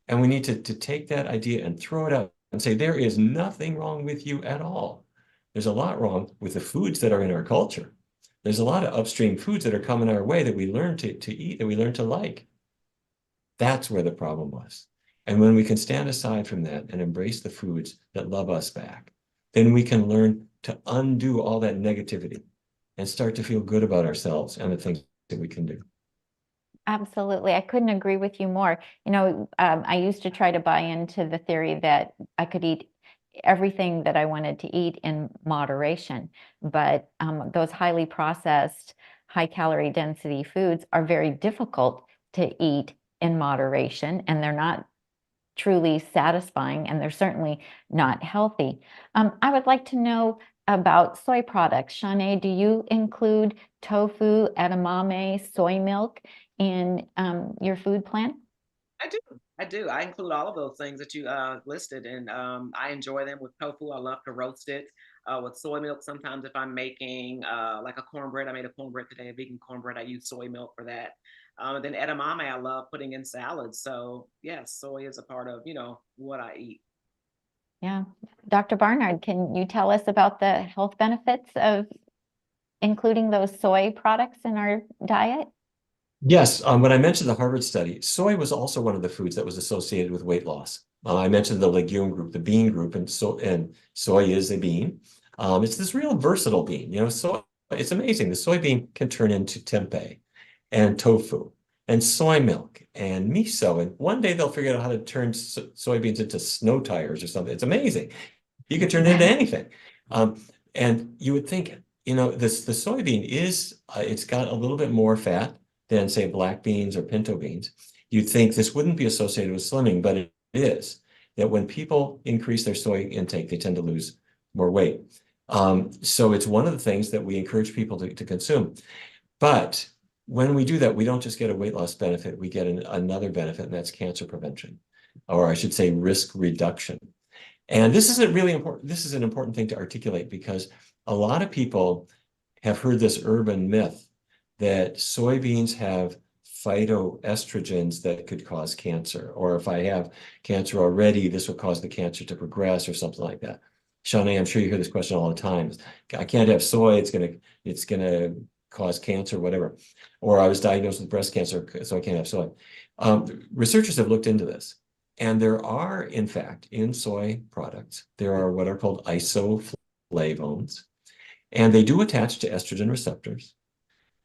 And we need to take that idea and throw it out and say, there is nothing wrong with you at all. There's a lot wrong with the foods that are in our culture. There's a lot of upstream foods that are coming our way that we learn to eat, that we learn to like. That's where the problem was. And when we can stand aside from that and embrace the foods that love us back, then we can learn to undo all that negativity and start to feel good about ourselves and the things that we can do. Absolutely. I couldn't agree with you more. I used to try to buy into the theory that I could eat everything that I wanted to eat in moderation, but those highly processed, high calorie density foods are very difficult to eat in moderation, and they're not truly satisfying, and they're certainly not healthy. I would like to know about soy products. Shauné, do you include tofu, edamame, soy milk in your food plan? I do. I do. I include all of those things that you listed, and I enjoy them with tofu. I love to roast it with soy milk. Sometimes, if I'm making like a cornbread, I made a cornbread today, a vegan cornbread. I use soy milk for that. And then edamame, I love putting in salads. So yes, soy is a part of what I eat. Yeah. Dr. Barnard, can you tell us about the health benefits of including those soy products in our diet? Yes, when I mentioned the Harvard study, soy was also one of the foods that was associated with weight loss. I mentioned the legume group, the bean group, and soy is a bean. It's this real versatile bean. Soy, it's amazing. The soybean can turn into tempeh and tofu and soy milk and miso. And one day they'll figure out how to turn soybeans into snow tires or something. It's amazing. You can turn it into anything. And you would think, the soybean it's got a little bit more fat than, say, black beans or pinto beans. You'd think this wouldn't be associated with slimming, but it is. That when people increase their soy intake, they tend to lose more weight. So it's one of the things that we encourage people to consume. But when we do that, we don't just get a weight loss benefit, we get another benefit, and that's cancer prevention, or I should say risk reduction. And this isn't really important. This is an important thing to articulate because a lot of people have heard this urban myth that soybeans have phytoestrogens that could cause cancer, or if I have cancer already, this will cause the cancer to progress or something like that. Shauné, I'm sure you hear this question all the time. I can't have soy, it's gonna cause cancer, whatever. Or I was diagnosed with breast cancer, so I can't have soy. Researchers have looked into this. And there are, in fact, in soy products, there are what are called isoflavones, and they do attach to estrogen receptors.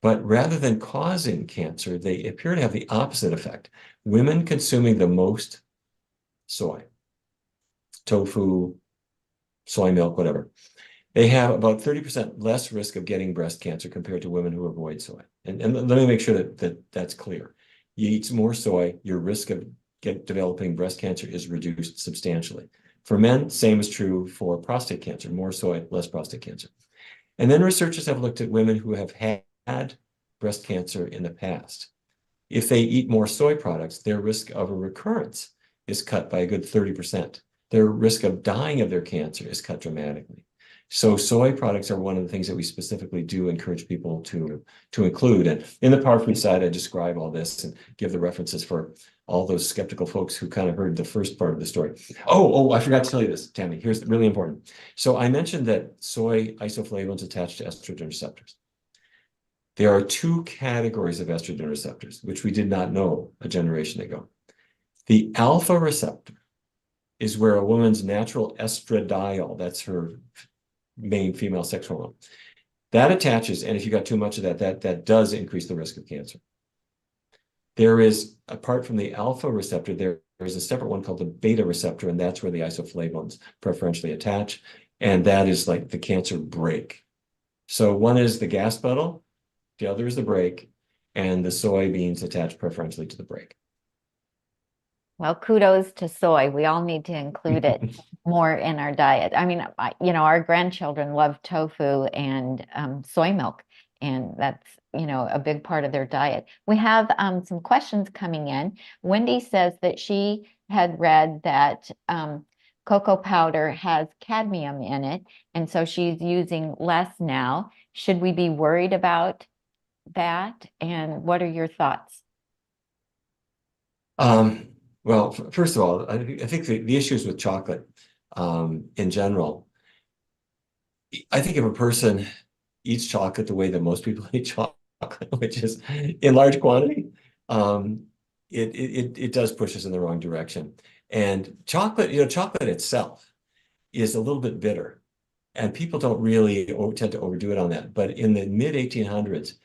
But rather than causing cancer, they appear to have the opposite effect. Women consuming the most soy, tofu, soy milk, whatever, they have about 30% less risk of getting breast cancer compared to women who avoid soy. And let me make sure that's clear. You eat more soy, your risk of developing breast cancer is reduced substantially. For men, same is true for prostate cancer. More soy, less prostate cancer. And then researchers have looked at women who have had breast cancer in the past. If they eat more soy products, their risk of a recurrence is cut by a good 30%. Their risk of dying of their cancer is cut dramatically. So soy products are one of the things that we specifically do encourage people to include. And in the Power side, I describe all this and give the references for all those skeptical folks who kind of heard the first part of the story. Oh, I forgot to tell you this, Tami. Here's really important. So I mentioned that soy isoflavones attach to estrogen receptors. There are two categories of estrogen receptors, which we did not know a generation ago. The alpha receptor is where a woman's natural estradiol, that's her main female sex hormone, that attaches, and if you got too much of that does increase the risk of cancer. There is, apart from the alpha receptor, there is a separate one called the beta receptor, and that's where the isoflavones preferentially attach, and that is like the cancer brake. So one is the gas pedal, the other is the brake, and the soybeans attach preferentially to the brake. Well, kudos to soy. We all need to include it more in our diet. I mean, our grandchildren love tofu and soy milk, and that's, a big part of their diet. We have some questions coming in. Wendy says that she had read that cocoa powder has cadmium in it, and so she's using less now. Should we be worried about that? And what are your thoughts? Well, first of all, I think the issues with chocolate in general, I think if a person eats chocolate the way that most people eat chocolate, which is in large quantity, it does push us in the wrong direction. And chocolate itself is a little bit bitter, and people don't really tend to overdo it on that. But in the mid-1800s,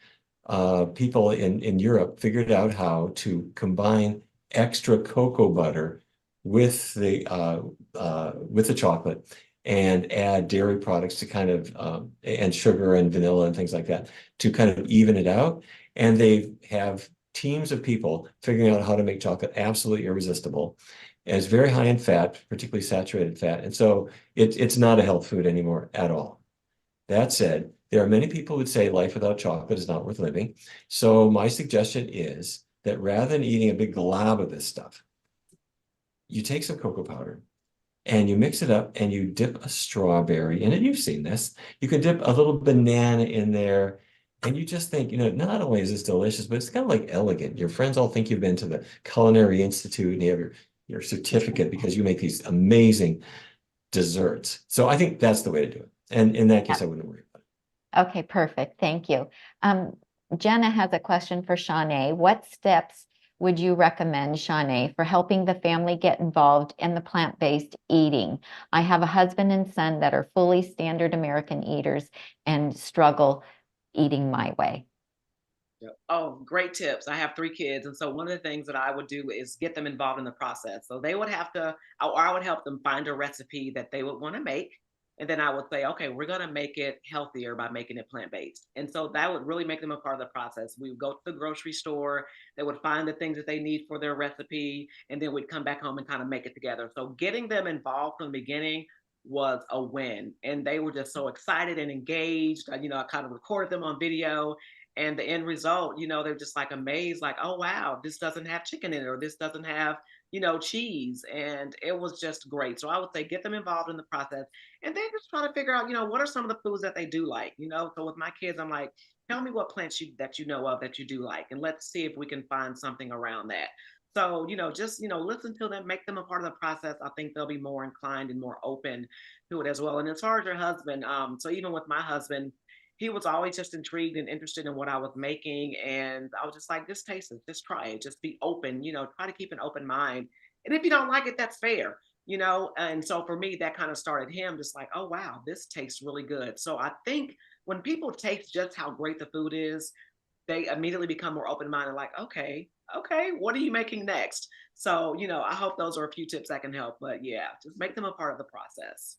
people in Europe figured out how to combine extra cocoa butter with the chocolate and add dairy products to kind of and sugar and vanilla and things like that to kind of even it out. And they have teams of people figuring out how to make chocolate absolutely irresistible. And it's very high in fat, particularly saturated fat. And so it's not a health food anymore at all. That said, there are many people who would say life without chocolate is not worth living. So my suggestion is that rather than eating a big glob of this stuff, you take some cocoa powder and you mix it up and you dip a strawberry in it. You've seen this. You can dip a little banana in there. And you just think, not only is this delicious, but it's kind of like elegant. Your friends all think you've been to the Culinary Institute and you have your certificate because you make these amazing desserts. So I think that's the way to do it. And in that case, I wouldn't worry about it. Okay, perfect. Thank you. Jenna has a question for Shauné. What steps would you recommend, Shauné, for helping the family get involved in the plant-based eating? I have a husband and son that are fully standard American eaters and struggle eating my way. Oh, great tips. I have 3 kids. And so one of the things that I would do is get them involved in the process. So they would have to, or I would help them find a recipe that they would want to make. And then I would say, okay, we're going to make it healthier by making it plant-based. And so that would really make them a part of the process. We would go to the grocery store, they would find the things that they need for their recipe, and then we'd come back home and kind of make it together. So getting them involved from the beginning was a win. And they were just so excited and engaged. I kind of recorded them on video, and the end result, they're just like amazed, like, oh wow, this doesn't have chicken in it, or this doesn't have cheese. And it was just great. So I would say get them involved in the process, and then just try to figure out what are some of the foods that they do like. So with my kids, I'm like, tell me what plants that you know of that you do like, and let's see if we can find something around that. So just listen to them, make them a part of the process. I think they'll be more inclined and more open to it as well. And as far as your husband, so even with my husband, he was always just intrigued and interested in what I was making. And I was just like, just taste it, just try it, just be open, try to keep an open mind. And if you don't like it, that's fair. And so for me, that kind of started him just like, oh, wow, this tastes really good. So I think when people taste just how great the food is, they immediately become more open minded, like, okay, what are you making next? So, I hope those are a few tips that can help. But yeah, just make them a part of the process.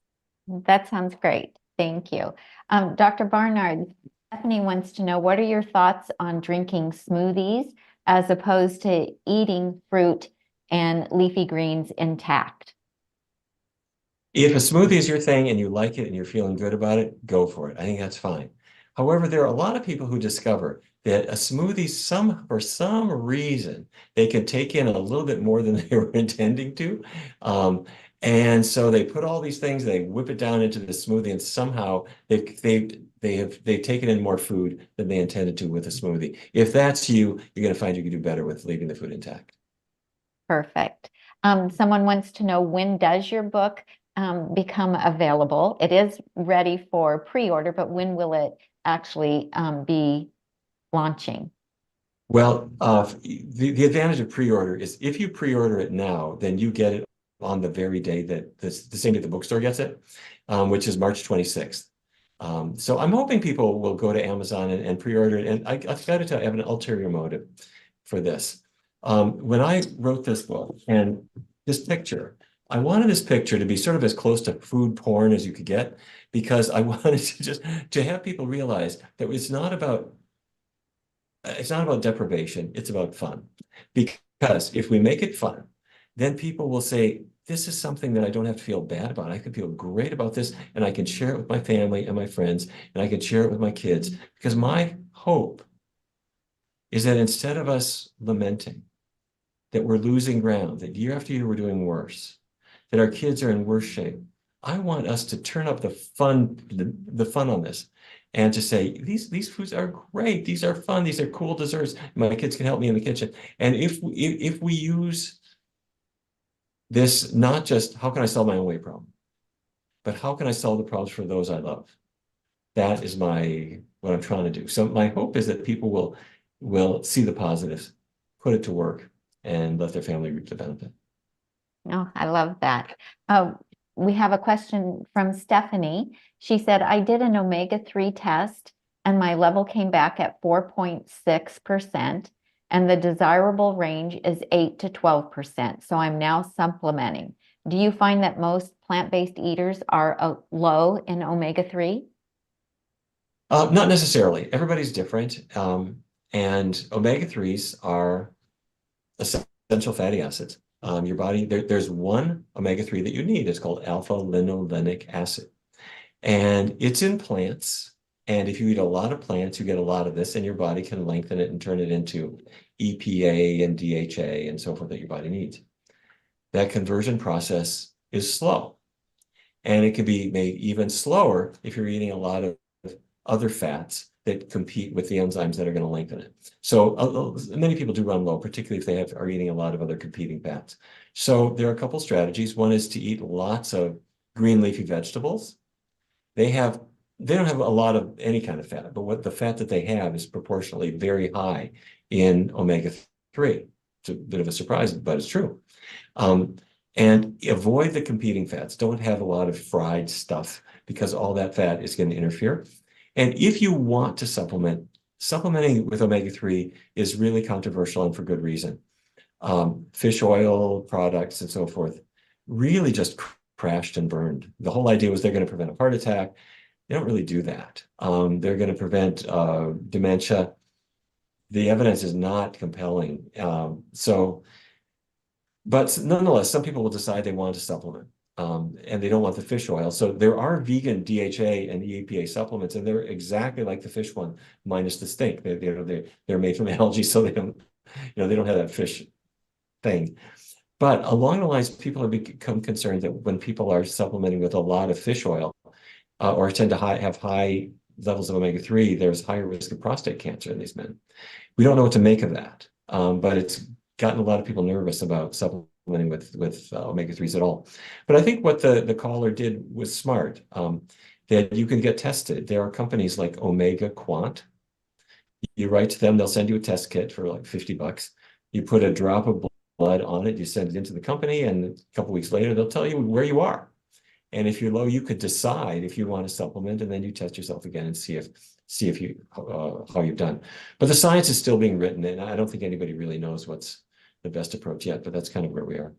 That sounds great. Thank you. Dr. Barnard, Stephanie wants to know, what are your thoughts on drinking smoothies as opposed to eating fruit and leafy greens intact? If a smoothie is your thing and you like it and you're feeling good about it, go for it. I think that's fine. However, there are a lot of people who discover that a smoothie, for some reason, they can take in a little bit more than they were intending to. And so they put all these things, they whip it down into the smoothie, and somehow they've taken in more food than they intended to with a smoothie. If that's you, you're going to find you can do better with leaving the food intact. Perfect. Someone wants to know, when does your book become available? It is ready for pre-order, but when will it actually be launching? Well, the advantage of pre-order is if you pre-order it now, then you get it on the very day that the same day the bookstore gets it, which is March 26th. So I'm hoping people will go to Amazon and pre-order it. And I've got to tell you, I have an ulterior motive for this. When I wrote this book and this picture, I wanted this picture to be sort of as close to food porn as you could get, because I wanted to have people realize that it's not about deprivation, it's about fun. Because if we make it fun, then people will say, this is something that I don't have to feel bad about. I can feel great about this, and I can share it with my family and my friends, and I can share it with my kids. Because my hope is that instead of us lamenting that we're losing ground, that year after year we're doing worse, that our kids are in worse shape, I want us to turn up the fun on this, and to say, these foods are great, these are fun, these are cool desserts. My kids can help me in the kitchen. And if we use this, not just how can I solve my own weight problem, but how can I solve the problems for those I love? That is what I'm trying to do. So my hope is that people will see the positives, put it to work, and let their family reap the benefit. Oh, I love that. We have a question from Stephanie. She said, I did an omega-3 test and my level came back at 4.6%, and the desirable range is 8 to 12%. So I'm now supplementing. Do you find that most plant-based eaters are low in omega-3? Not necessarily. Everybody's different. And omega-3s are essential fatty acids. Your body, there's one omega-3 that you need. It's called alpha-linolenic acid. And it's in plants. And if you eat a lot of plants, you get a lot of this, and your body can lengthen it and turn it into EPA and DHA and so forth that your body needs. that conversion process is slow. And it can be made even slower if you're eating a lot of other fats that compete with the enzymes that are going to lengthen it. So many people do run low, particularly if they are eating a lot of other competing fats. So there are a couple strategies. One is to eat lots of green leafy vegetables. They don't have a lot of any kind of fat, but what the fat that they have is proportionally very high in omega-3. It's a bit of a surprise, but it's true. And avoid the competing fats. Don't have a lot of fried stuff because all that fat is going to interfere. And if you want to supplement, supplementing with omega-3 is really controversial and for good reason. Fish oil products and so forth really just crashed and burned. The whole idea was they're going to prevent a heart attack. They don't really do that. They're going to prevent dementia. The evidence is not compelling. But nonetheless, some people will decide they want to supplement, and they don't want the fish oil. So there are vegan DHA and EPA supplements, and they're exactly like the fish one, minus the stink. They're made from algae, so they don't have that fish thing. But along the lines, people have become concerned that when people are supplementing with a lot of fish oil, or tend to have high levels of omega-3, there's higher risk of prostate cancer in these men. We don't know what to make of that, but it's gotten a lot of people nervous about supplementing with omega-3s at all. But I think what the caller did was smart, that you can get tested. There are companies like Omega Quant. You write to them, they'll send you a test kit for like $50. You put a drop of blood on it, you send it into the company, and a couple weeks later, they'll tell you where you are. And if you're low, you could decide if you want to supplement, and then you test yourself again and see if you how you've done. But the science is still being written, and I don't think anybody really knows what's the best approach yet, but that's kind of where we are.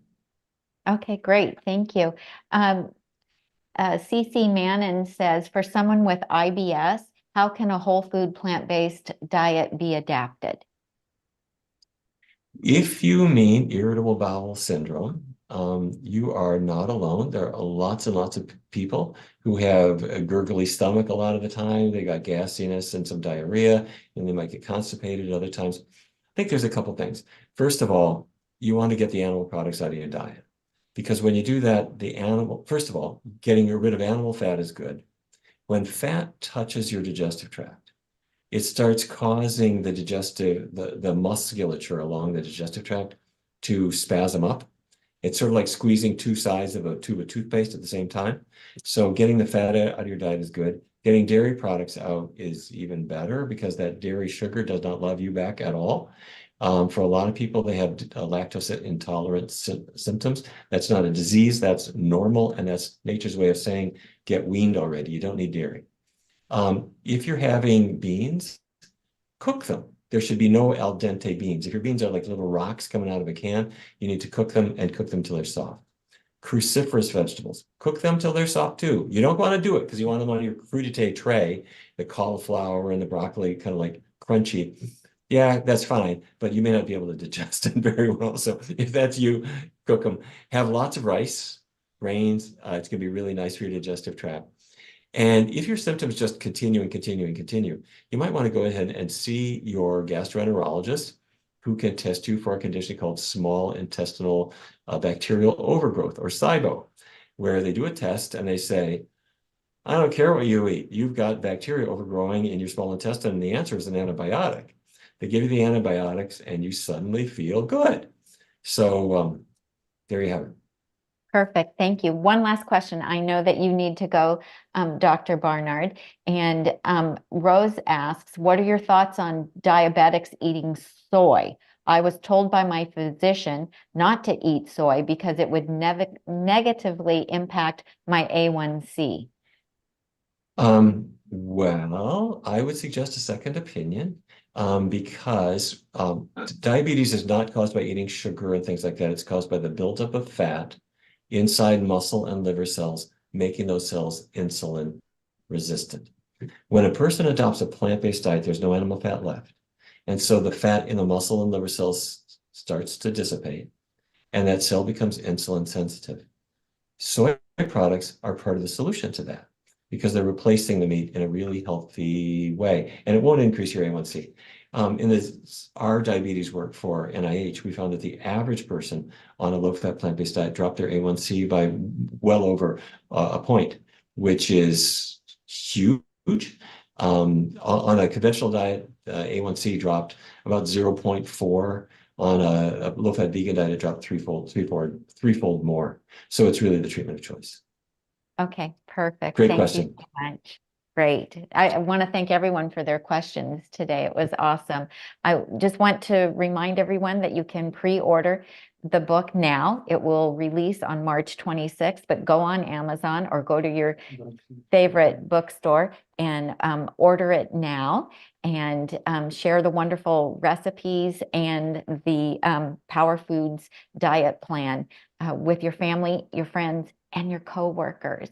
Okay, great. Thank you. CC Mannon says, for someone with IBS, how can a whole food plant-based diet be adapted? If you mean irritable bowel syndrome, you are not alone. There are lots and lots of people who have a gurgly stomach a lot of the time. They got gassiness and some diarrhea, and they might get constipated at other times. I think there's a couple things. First of all, you want to get the animal products out of your diet, because when you do that, first of all, getting rid of animal fat is good. When fat touches your digestive tract, it starts causing the musculature along the digestive tract to spasm up. It's sort of like squeezing two sides of a tube of toothpaste at the same time. So getting the fat out of your diet is good. Getting dairy products out is even better, because that dairy sugar does not love you back at all. For a lot of people, they have lactose intolerance symptoms. That's not a disease, that's normal, and that's nature's way of saying, get weaned already, you don't need dairy. If you're having beans, cook them. There should be no al dente beans. If your beans are like little rocks coming out of a can, you need to cook them, and cook them till they're soft. Cruciferous vegetables, cook them till they're soft too. You don't want to do it because you want them on your crudité tray, the cauliflower and the broccoli kind of like crunchy. Yeah, that's fine, but you may not be able to digest it very well. So if that's you, cook them. Have lots of rice, grains. It's going to be really nice for your digestive tract. And if your symptoms just continue and continue and continue, you might want to go ahead and see your gastroenterologist, who can test you for a condition called small intestinal bacterial overgrowth, or SIBO, where they do a test and they say, I don't care what you eat, you've got bacteria overgrowing in your small intestine, and the answer is an antibiotic. They give you the antibiotics and you suddenly feel good. So there you have it. Perfect. Thank you. One last question. I know that you need to go, Dr. Barnard. And Rose asks, what are your thoughts on diabetics eating soy? I was told by my physician not to eat soy because it would negatively impact my A1C. Well, I would suggest a second opinion, because diabetes is not caused by eating sugar and things like that. It's caused by the buildup of fat inside muscle and liver cells, making those cells insulin resistant. When a person adopts a plant-based diet, there's no animal fat left. And so the fat in the muscle and liver cells starts to dissipate, and that cell becomes insulin sensitive. Soy products are part of the solution to that. because they're replacing the meat in a really healthy way, and it won't increase your A1C. In our diabetes work for NIH, we found that the average person on a low-fat plant-based diet dropped their A1C by well over a point, which is huge. On a conventional diet, A1C dropped about 0.4. On a low-fat vegan diet, it dropped threefold more. So it's really the treatment of choice. Okay, perfect. Great Thank question. you so much. Great. I want to thank everyone for their questions today. It was awesome. I just want to remind everyone that you can pre-order the book now. It will release on March 26th, but go on Amazon or go to your favorite bookstore and order it now, and share the wonderful recipes and the Power Foods diet plan with your family, your friends, and your coworkers.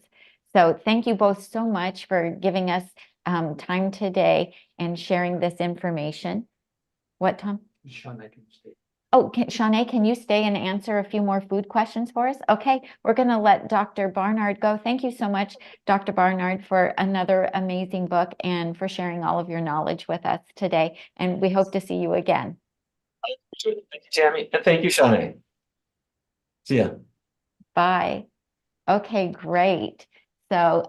So thank you both so much for giving us time today and sharing this information. What, Tom? Oh, Shauné, can you stay and answer a few more food questions for us? Okay, we're going to let Dr. Barnard go. Thank you so much, Dr. Barnard, for another amazing book and for sharing all of your knowledge with us today. And we hope to see you again. Thank you, Tammy. And thank you, Shauné. See ya. Bye. Okay, great. So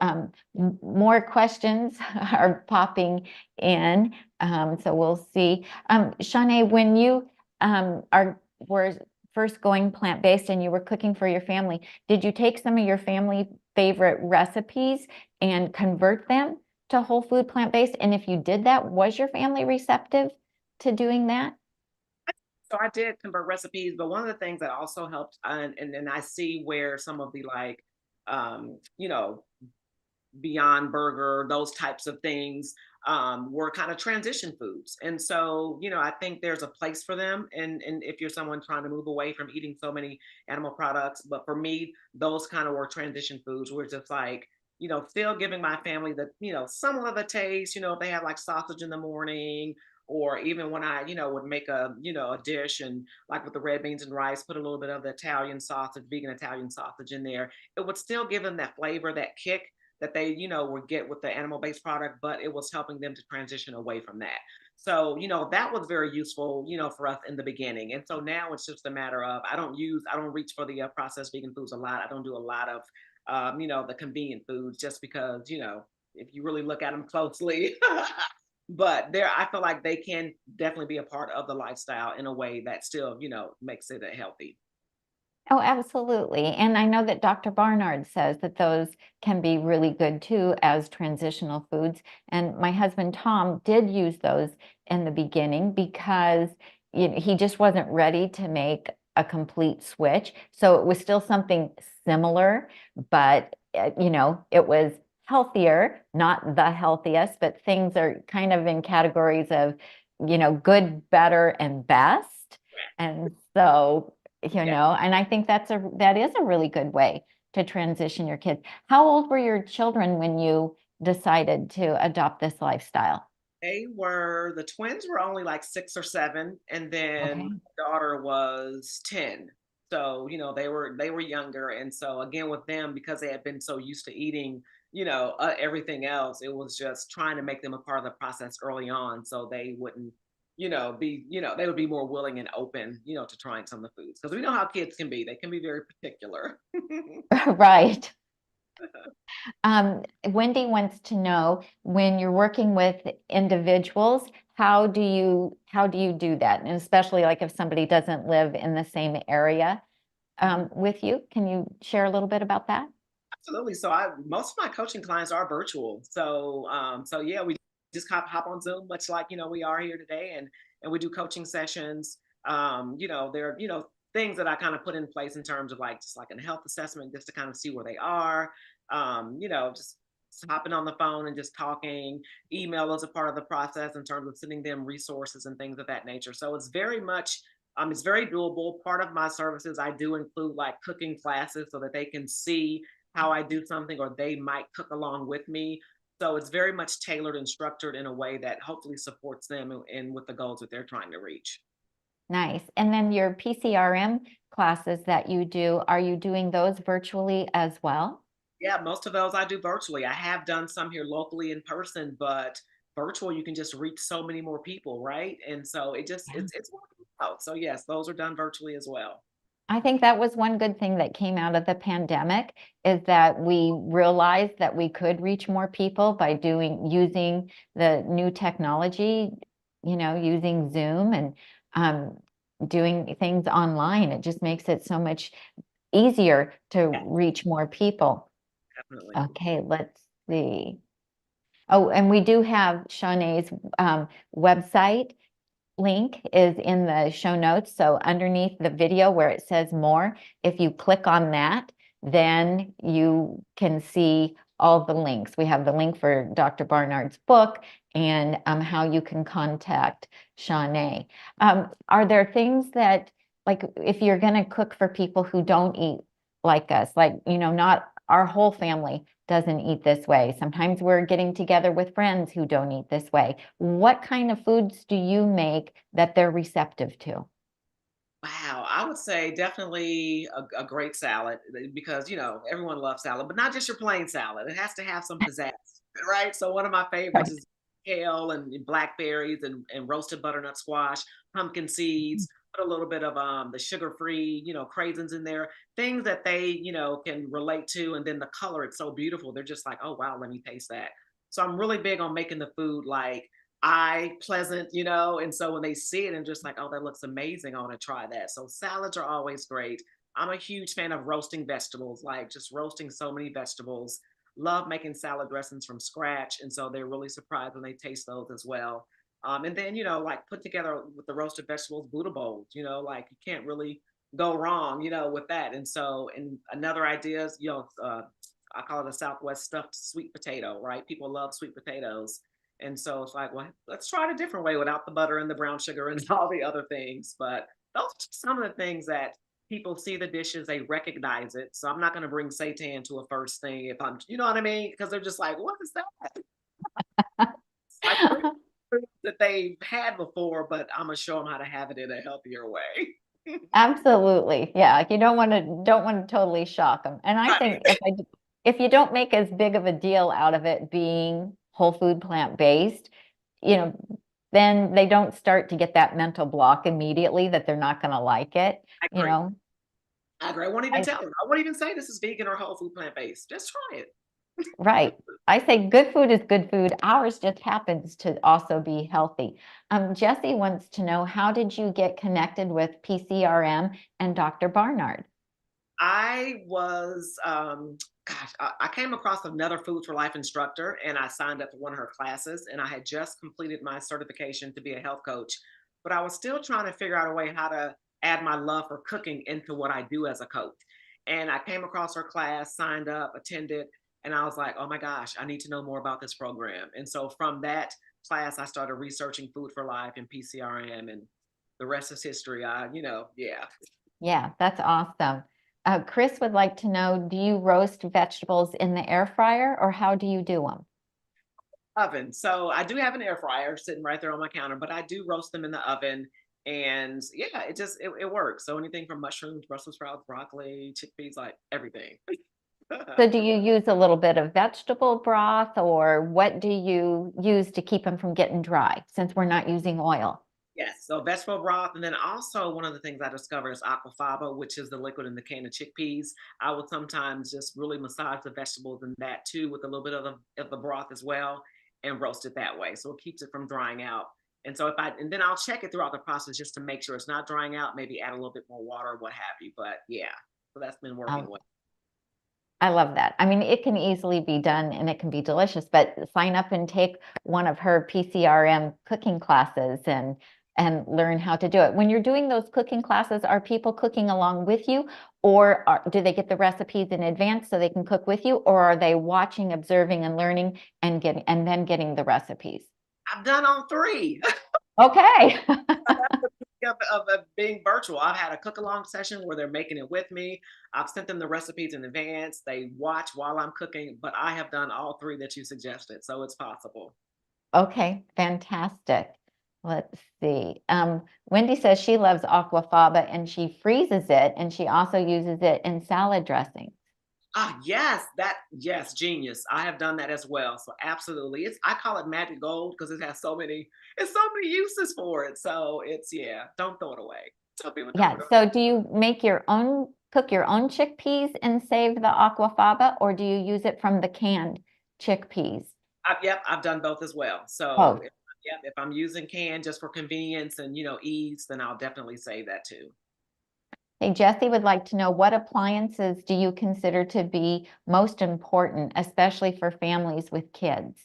more questions are popping in. So we'll see. Shauné, when you were first going plant-based and you were cooking for your family, did you take some of your family favorite recipes and convert them to whole food plant-based? And if you did that, was your family receptive to doing that? So I did convert recipes, but one of the things that also helped, and I see where some of the like, you know, Beyond Burger, those types of things were kind of transition foods. And so, I think there's a place for them. And if you're someone trying to move away from eating so many animal products, but for me, those kind of were transition foods. We're just like, still giving my family the, somewhat of the taste, if they have like sausage in the morning, or even when I, would make a dish and like with the red beans and rice, put a little bit of the Italian sausage, vegan Italian sausage in there, it would still give them that flavor, that kick that they, would get with the animal-based product, but it was helping them to transition away from that. So, that was very useful, for us in the beginning. And so now it's just a matter of, I don't reach for the processed vegan foods a lot. I don't do a lot of, the convenient foods just because, if you really look at them closely, but I feel like they can definitely be a part of the lifestyle in a way that still, makes it healthy. Oh, absolutely. And I know that Dr. Barnard says that those can be really good too as transitional foods. And my husband, Tom, did use those in the beginning because he just wasn't ready to make a complete switch. So it was still something similar, but it was healthier, not the healthiest, but things are kind of in categories of, good, better, and best. And so and I think that is a really good way to transition your kids. How old were your children when you decided to adopt this lifestyle? The twins were only like 6 or 7, and then Okay. my daughter was 10. So, they were younger. And so again, with them, because they had been so used to eating, everything else, it was just trying to make them a part of the process early on so they wouldn't, they would be more willing and open, to trying some of the foods. Because we know how kids can be. They can be very particular. Right. Wendy wants to know, when you're working with individuals, how do you do that? And especially like if somebody doesn't live in the same area with you, can you share a little bit about that? Absolutely. So most of my coaching clients are virtual. So yeah, we just hop on Zoom, much like we are here today, and we do coaching sessions. There are things that I kind of put in place in terms of like just like a health assessment, just to kind of see where they are. Just hopping on the phone and just talking. Email is a part of the process in terms of sending them resources and things of that nature. So it's very much it's very doable. Part of my services, I do include like cooking classes so that they can see how I do something, or they might cook along with me. So it's very much tailored and structured in a way that hopefully supports them and with the goals that they're trying to reach. Nice. And then your PCRM classes that you do, are you doing those virtually as well? Yeah, most of those I do virtually. I have done some here locally in person, but virtual, you can just reach so many more people, right? And so it's working out. So yes, those are done virtually as well. I think that was one good thing that came out of the pandemic is that we realized that we could reach more people by using the new technology, using Zoom and um, doing things online. It just makes it so much easier to Yeah, reach more people. definitely. Okay, let's see. Oh, and we do have Shauné's website link is in the show notes. So underneath the video where it says more, if you click on that, then you can see all the links. We have the link for Dr. Barnard's book and how you can contact Shauné. Are there things that, like, if you're going to cook for people who don't eat like us, like, not our whole family doesn't eat this way. Sometimes we're getting together with friends who don't eat this way. What kind of foods do you make that they're receptive to? Wow, I would say definitely a great salad because everyone loves salad, but not just your plain salad. It has to have some pizzazz, right? So one of my favorites Right. is kale and blackberries and roasted butternut squash, pumpkin seeds. Put a little bit of the sugar-free, craisins in there, things that they can relate to, and then the color it's so beautiful. They're just like, oh wow, let me taste that. So I'm really big on making the food like eye pleasant, and so when they see it and just like, oh, that looks amazing, I want to try that. So salads are always great. I'm a huge fan of roasting vegetables, like just roasting so many vegetables. Love making salad dressings from scratch. And so they're really surprised when they taste those as well. And then, like put together with the roasted vegetables, Buddha bowls, like you can't really go wrong, with that. And so, and another idea is, I call it a Southwest stuffed sweet potato, right? People love sweet potatoes. And so it's like, well, let's try it a different way without the butter and the brown sugar and all the other things. But those are just some of the things that people see the dishes, they recognize it. So I'm not going to bring seitan to a first thing if I'm, you know what I mean? Because they're just like, what is that? It's like food that they've had before, but I'm gonna show them how to have it in a healthier way. Absolutely. Yeah, you don't want to totally shock them. And I Right. think if you don't make as big of a deal out of it being whole food plant-based, you know, then they don't start to get that mental block immediately that they're not going to like it, I you agree. know. I agree. I won't even I tell them. I won't even say this is vegan or whole food plant based. Just try it. Right. I say good food is good food. Ours just happens to also be healthy. Jesse wants to know, how did you get connected with PCRM and Dr. Barnard? I was, gosh, I came across another Food for Life instructor and I signed up for one of her classes. And I had just completed my certification to be a health coach, but I was still trying to figure out a way how to add my love for cooking into what I do as a coach. And I came across her class, signed up, attended, and I was like, oh my gosh, I need to know more about this program. And so from that class, I started researching Food for Life and PCRM, and the rest is history. Yeah. Yeah, that's awesome. Chris would like to know, do you roast vegetables in the air fryer or how do you do them? Oven. So I do have an air fryer sitting right there on my counter, but I do roast them in the oven. And yeah, it works. So anything from mushrooms, Brussels sprouts, broccoli, chickpeas, like everything. So do you use a little bit of vegetable broth or what do you use to keep them from getting dry since we're not using oil? Yes, so vegetable broth, and then also one of the things I discovered is aquafaba, which is the liquid in the can of chickpeas. I would sometimes just really massage the vegetables in that too, with a little bit of the broth as well, and roast it that way, so it keeps it from drying out. And so and then I'll check it throughout the process just to make sure it's not drying out. Maybe add a little bit more water, what have you. But yeah, so that's been working well. I love that. I mean, it can easily be done and it can be delicious, but sign up and take one of her PCRM cooking classes and learn how to do it. When you're doing those cooking classes, are people cooking along with you or do they get the recipes in advance so they can cook with you, or are they watching, observing and learning and then getting the recipes? I've done all three. Okay. Of being virtual. I've had a cook along session where they're making it with me. I've sent them the recipes in advance. They watch while I'm cooking, but I have done all three that you suggested. So it's possible. Okay, fantastic. Let's see. Wendy says she loves aquafaba and she freezes it and she also uses it in salad dressing. Yes, genius. I have done that as well. So absolutely. I call it magic gold because it's so many uses for it. So yeah, don't throw it away. Tell people don't Yeah. throw it So do you make your own, cook your own chickpeas and save the aquafaba, or do you use it from the canned chickpeas? Yep, I've done both as well. So Both. if I'm using canned just for convenience and ease, then I'll definitely save that too. Hey, Jesse would like to know, what appliances do you consider to be most important, especially for families with kids?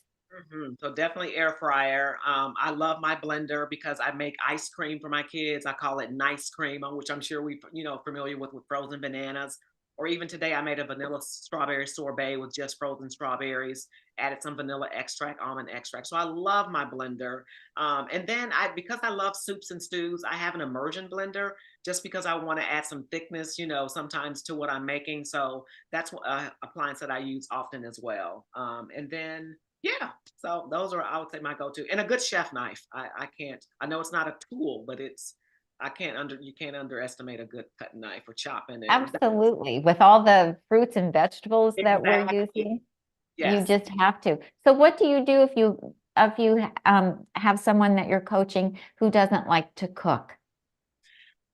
So definitely air fryer. I love my blender because I make ice cream for my kids. I call it nice cream, which I'm sure we familiar with frozen bananas. Or even today, I made a vanilla strawberry sorbet with just frozen strawberries. Added some vanilla extract, almond extract. So I love my blender. And then because I love soups and stews, I have an immersion blender just because I want to add some thickness, sometimes to what I'm making. So that's appliance that I use often as well. And then yeah, so those are, I would say, my go-to. And a good chef knife. I can't, I know it's not a tool, but you can't underestimate a good cutting knife for chopping and Absolutely. With all the fruits and vegetables that we're exactly. using, you Yes. just have to. So what do you do if you have someone that you're coaching who doesn't like to cook?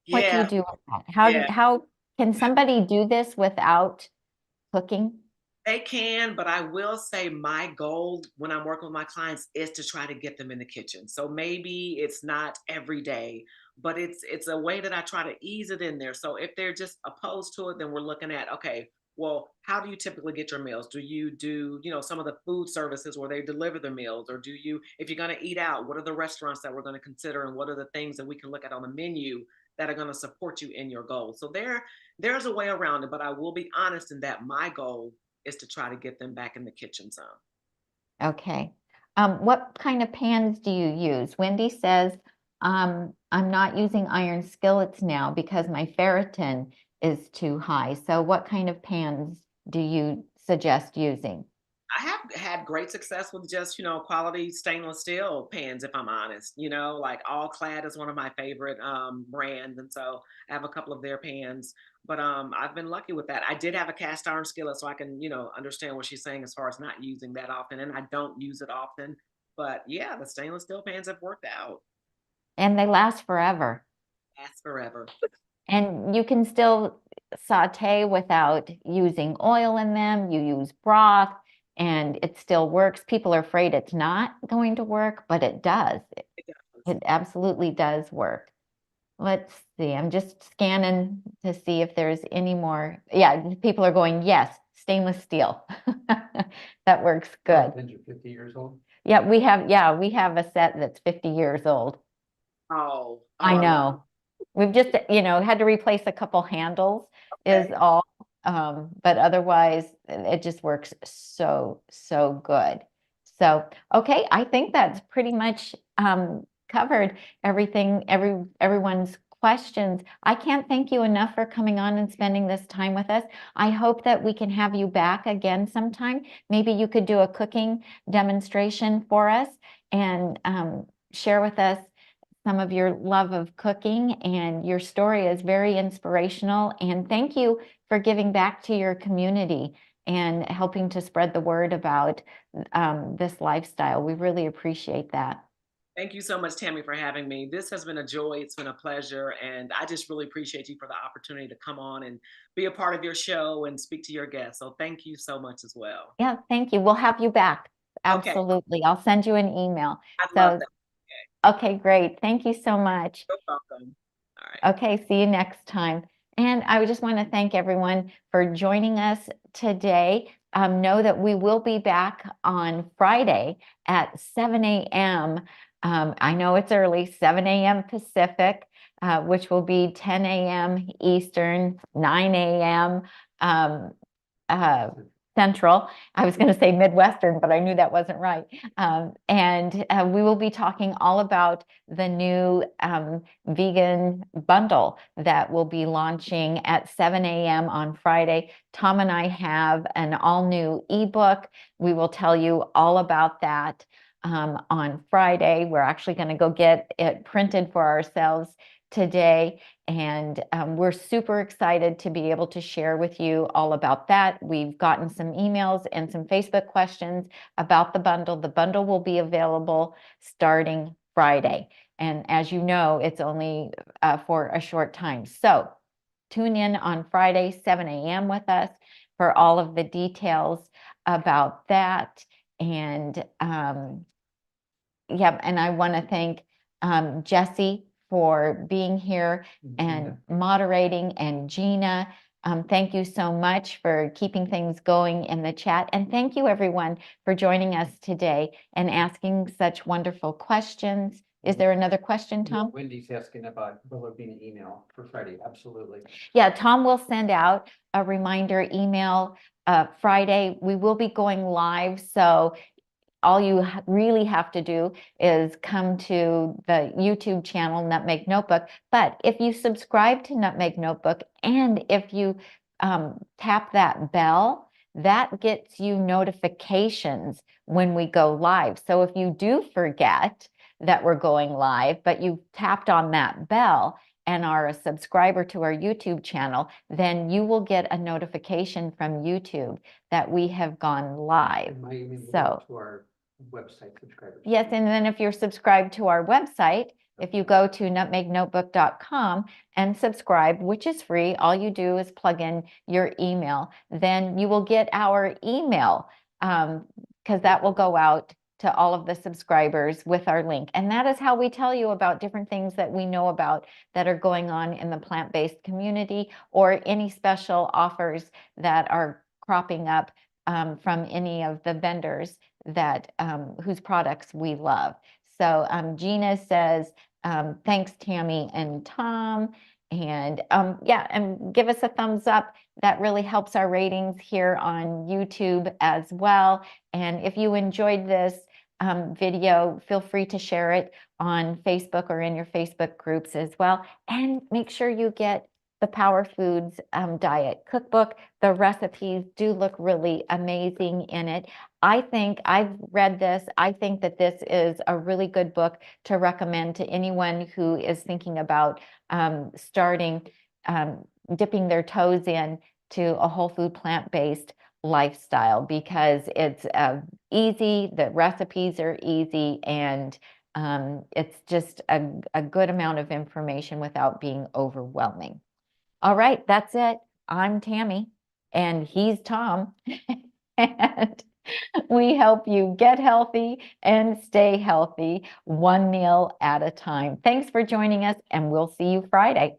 What do you Yeah. do with that? Yeah. How can somebody do this without cooking? They can, but I will say my goal when I'm working with my clients is to try to get them in the kitchen. So maybe it's not every day, but it's a way that I try to ease it in there. So if they're just opposed to it, then we're looking at, okay, well, how do you typically get your meals? Do you do, some of the food services where they deliver the meals? Or if you're going to eat out, what are the restaurants that we're going to consider and what are the things that we can look at on the menu that are going to support you in your goals? So there's a way around it, but I will be honest in that my goal is to try to get them back in the kitchen some. Okay. What kind of pans do you use? Wendy says, I'm not using iron skillets now because my ferritin is too high. So what kind of pans do you suggest using? I have had great success with just, quality stainless steel pans, if I'm honest. Like All Clad is one of my favorite brands. And so I have a couple of their pans. But I've been lucky with that. I did have a cast iron skillet, so I can, understand what she's saying as far as not using that often. And I don't use it often. But yeah, the stainless steel pans have worked out. And they last forever. Last forever. And you can still saute without using oil in them. You use broth and it still works. People are afraid it's not going to work, but it does. It does. It absolutely does work. Let's see. I'm just scanning to see if there's any more. Yeah, people are going, yes, stainless steel. That works good. You're 50 years old? Yeah, we have a set that's 50 years old. Oh, I I love know. We've just, had to replace a couple handles is it. all. But otherwise it just works so good. So, okay, I think that's pretty much covered everyone's questions. I can't thank you enough for coming on and spending this time with us. I hope that we can have you back again sometime. Maybe you could do a cooking demonstration for us and share with us some of your love of cooking, and your story is very inspirational. And thank you for giving back to your community and helping to spread the word about this lifestyle. We really appreciate that. Thank you so much, Tammy, for having me. This has been a joy. It's been a pleasure. And I just really appreciate you for the opportunity to come on and be a part of your show and speak to your guests. So thank you so much as well. Yeah, thank you. We'll have you back. Okay. Absolutely. I'll send you an email. I love So, that. okay, great. Thank you so much. You're welcome. All right. Okay, see you next time. And I just want to thank everyone for joining us today. Know that we will be back on Friday at 7 a.m. I know it's early, 7 a.m. Pacific, which will be 10 a.m. Eastern, 9 a.m. Central. I was going to say Midwestern, but I knew that wasn't right. And we will be talking all about the new vegan bundle that will be launching at 7 a.m. on Friday. Tom and I have an all new ebook. We will tell you all about that on Friday. We're actually going to go get it printed for ourselves today. And we're super excited to be able to share with you all about that. We've gotten some emails and some Facebook questions about the bundle. The bundle will be available starting Friday. And as you know, it's only for a short time. So tune in on Friday, 7 a.m. with us for all of the details about that. And yep, and I want to thank Jesse for being here and moderating, and Gina. Thank you so much for keeping things going in the chat. And thank you, everyone, for joining us today and asking such wonderful questions. Is there another question, Tom? Wendy's asking about, will there be an email for Friday? Absolutely. Yeah, Tom will send out a reminder email Friday. We will be going live, so all you really have to do is come to the YouTube channel, Nutmeg Notebook. But if you subscribe to Nutmeg Notebook, and if you tap that bell, that gets you notifications when we go live. So if you do forget that we're going live, but you tapped on that bell and are a subscriber to our YouTube channel, then you will get a notification from YouTube that we have gone live. So to our website subscribers. Yes, and then if you're subscribed to our website, if you go to nutmegnotebook.com and subscribe, which is free, all you do is plug in your email, then you will get our email, because that will go out to all of the subscribers with our link. And that is how we tell you about different things that we know about that are going on in the plant-based community, or any special offers that are cropping up from any of the vendors that whose products we love. So Gina says, thanks, Tami and Tom. And yeah, and give us a thumbs up. That really helps our ratings here on YouTube as well. And if you enjoyed this video, feel free to share it on Facebook or in your Facebook groups as well. And make sure you get the Power Foods Diet Cookbook. The recipes do look really amazing in it. I think I've read this. I think that this is a really good book to recommend to anyone who is thinking about starting dipping their toes in to a whole food plant-based lifestyle, because it's easy, the recipes are easy, and it's just a good amount of information without being overwhelming. All right, that's it. I'm Tami, and he's Tom, and we help you get healthy and stay healthy, one meal at a time. Thanks for joining us, and we'll see you Friday.